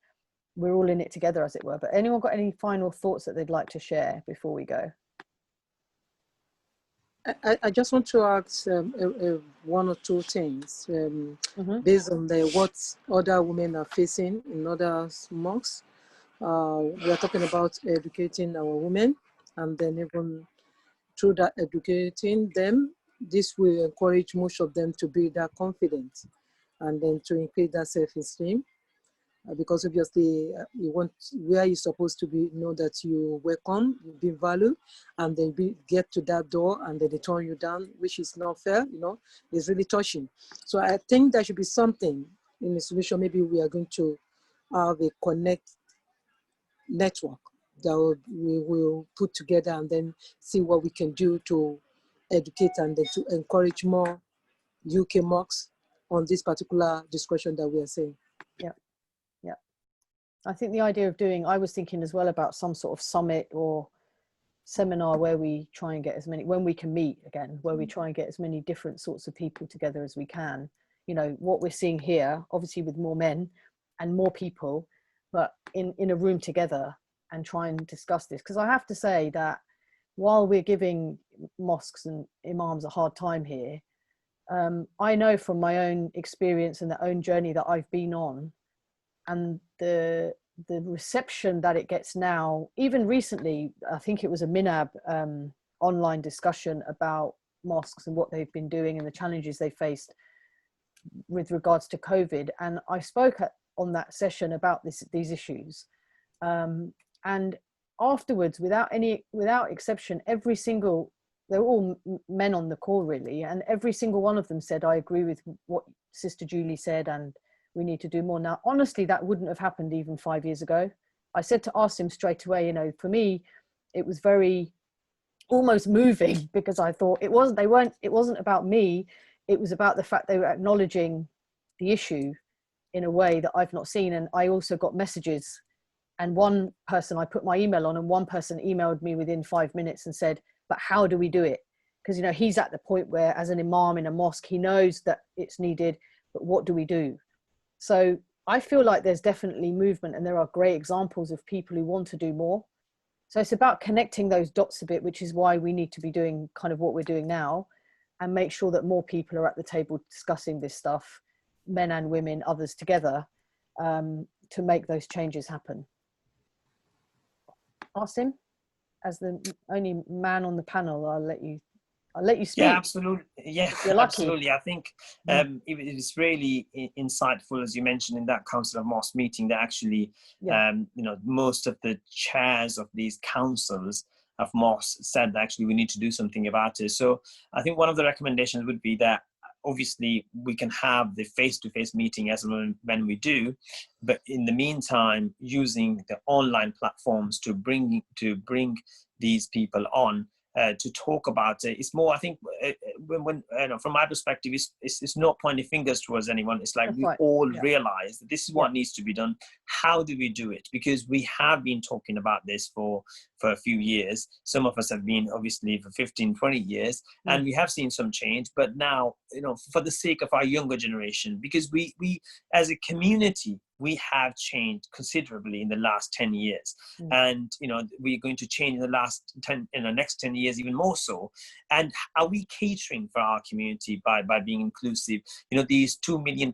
We're all in it together, as it were. But anyone got any final thoughts that they'd like to share before we go? I just want to ask one or two things based on what other women are facing in other mosques. We are talking about educating our women, and then even through that educating them, this will encourage most of them to build that confidence and then to increase that self-esteem. Because obviously you want where you're supposed to be, know that you welcome, you be valued, and then get to that door and then they turn you down, which is not fair, you know, it's really touching. So I think there should be something in the solution. Maybe we are going to have a network that we will put together and then see what we can do to educate and then to encourage more UK mosques on this particular discussion that we are saying. Yeah. I think the idea of I was thinking as well about some sort of summit or seminar where we try and get as many, when we can meet again, where we try and get as many different sorts of people together as we can. You know, what we're seeing here, obviously with more men and more people, but in a room together and try and discuss this. Because I have to say that while we're giving mosques and imams a hard time here, I know from my own experience and the own journey that I've been on, and the reception that it gets now, even recently, I think it was a MINAB online discussion about mosques and what they've been doing and the challenges they faced with regards to COVID. And I spoke on that session about these issues. And afterwards, without exception, they were all men on the call really, and every single one of them said, I agree with what Sister Julie said, and we need to do more. Now, honestly, that wouldn't have happened even 5 years ago. I said to Asim straight away, you know, for me, it was very almost moving, because I thought it wasn't about me. It was about the fact they were acknowledging the issue in a way that I've not seen. And I also got messages, and one person, I put my email on, and one person emailed me within 5 minutes and said, but how do we do it? Because, you know, he's at the point where as an imam in a mosque, he knows that it's needed, but what do we do? So I feel like there's definitely movement, and there are great examples of people who want to do more. So it's about connecting those dots a bit, which is why we need to be doing kind of what we're doing now, and make sure that more people are at the table discussing this stuff, men and women, others together, to make those changes happen. Asim? as the only man on the panel, I'll let you speak. Yeah, absolutely. Yeah, you're lucky. absolutely. I think it is really insightful, as you mentioned, in that Council of Mosque meeting, that actually, you know, most of the chairs of these councils of mosques said that actually we need to do something about it. So I think one of the recommendations would be that obviously we can have the face-to-face meeting as and when we do, but in the meantime, using the online platforms to bring these people on to talk about it. It's more, I think, when you know, from my perspective, it's not pointing fingers towards anyone. It's like we all realize that this is what needs to be done. How do we do it? Because we have been talking about this for a few years. Some of us have been obviously for 15, 20 years, and we have seen some change. But now, you know, for the sake of our younger generation, because we as a community, we have changed considerably in the last 10 years. And, you know, we're going to change in the next 10 years even more so. And are we catering for our community by being inclusive? You know, these £2 million,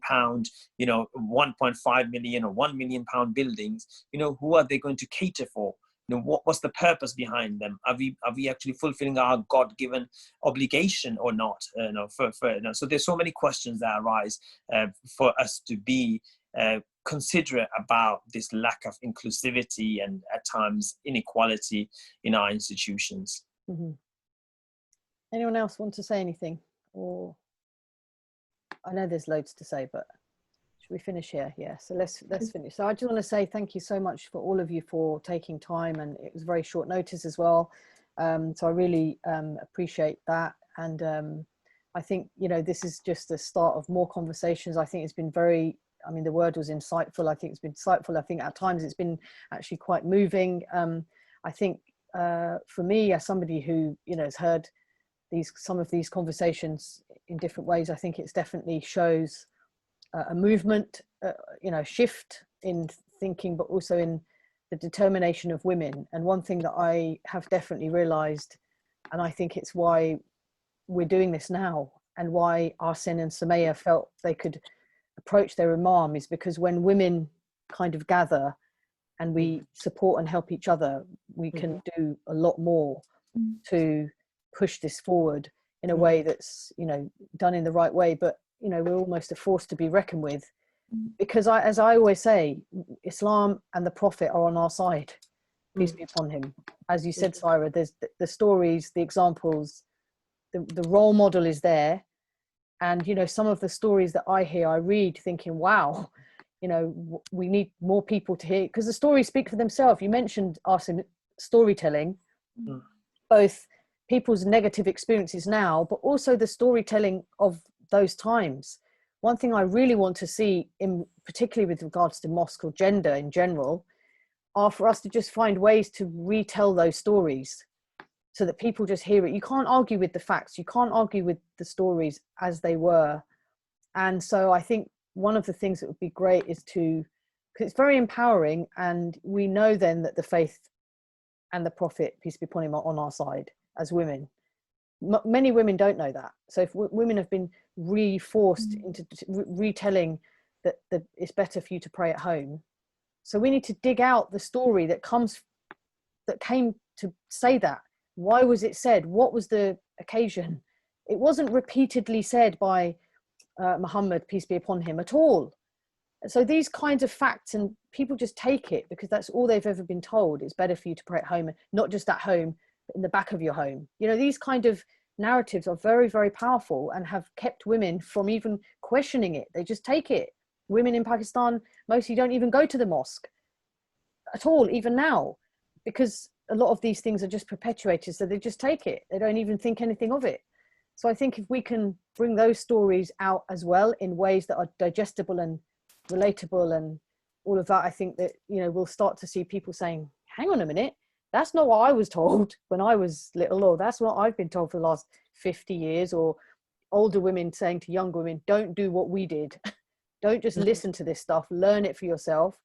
you know, 1.5 million or £1 million buildings, you know, who are they going to cater for? You know, what's the purpose behind them? Are we actually fulfilling our God-given obligation or not? You know, you know, so there's so many questions that arise for us to be considerate about this lack of inclusivity and at times inequality in our institutions. Anyone else want to say anything? Or I know there's loads to say, but should we finish here? Yeah, so let's finish. So I just want to say thank you so much for all of you for taking time, and it was very short notice as well. So I really appreciate that. And I think, you know, this is just the start of more conversations. I think it's been very, I mean, the word was insightful. I think it's been insightful. I think at times it's been actually quite moving. I think for me, as somebody who, you know, has heard some of these conversations in different ways, I think it's definitely shows a movement, you know, shift in thinking, but also in the determination of women. And one thing that I have definitely realized, and I think it's why we're doing this now and why Ahsen and Sumaya felt they could approach their Imam, is because when women kind of gather and we support and help each other, we can do a lot more to push this forward in a way that's, you know, done in the right way. But, you know, we're almost a force to be reckoned with, because as I always say, Islam and the Prophet are on our side, peace be upon him. As you said, Sahira, there's the stories, the examples, the role model is there. And, you know, some of the stories that I hear, I read thinking, wow, you know, we need more people to hear, because the stories speak for themselves. You mentioned, Asim, storytelling, both people's negative experiences now, but also the storytelling of those times. One thing I really want to see, particularly with regards to mosque or gender in general, are for us to just find ways to retell those stories so that people just hear it. You can't argue with the facts. You can't argue with the stories as they were. And so I think one of the things that would be great is because it's very empowering, and we know then that the faith and the Prophet, peace be upon him, are on our side as women. Many women don't know that. So if women have been reforced into retelling that it's better for you to pray at home, so we need to dig out the story that came to say that. Why was it said? What was the occasion? It wasn't repeatedly said by Muhammad, peace be upon him, at all. So these kinds of facts, and people just take it because that's all they've ever been told. It's better for you to pray at home, not just at home, but in the back of your home. You know, these kind of narratives are very, very powerful and have kept women from even questioning it. They just take it. Women in Pakistan mostly don't even go to the mosque at all, even now, because a lot of these things are just perpetuated. So they just take it. They don't even think anything of it. So I think if we can bring those stories out as well in ways that are digestible and relatable and all of that, I think that, you know, we'll start to see people saying, hang on a minute, that's not what I was told when I was little, or that's what I've been told for the last 50 years, or older women saying to younger women, don't do what we did. Don't just listen to this stuff, learn it for yourself,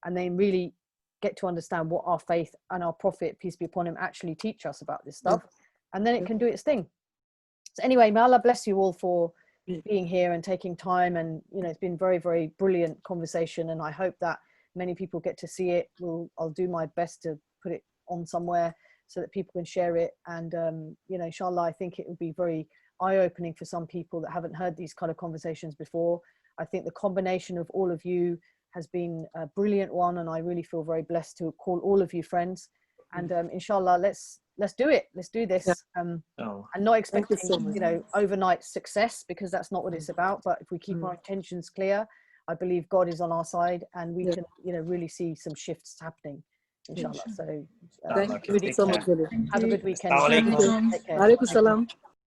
and then really get to understand what our faith and our Prophet, peace be upon him, actually teach us about this stuff. And then it can do its thing. So anyway, may Allah bless you all for being here and taking time. And, you know, it's been very, very brilliant conversation. And I hope that many people get to see it. I'll do my best to put it on somewhere so that people can share it. And you know, inshallah, I think it would be very eye-opening for some people that haven't heard these kind of conversations before. I think the combination of all of you has been a brilliant one, and I really feel very blessed to call all of you friends. And inshallah, let's do it. Let's do this. And not expecting, you know, overnight success, because that's not what it's about. But if we keep our intentions clear, I believe God is on our side, and we can, you know, really see some shifts happening, inshallah. So thank you so much. have a good weekend. Assalamu alaikum. Take care. Alaikum salam.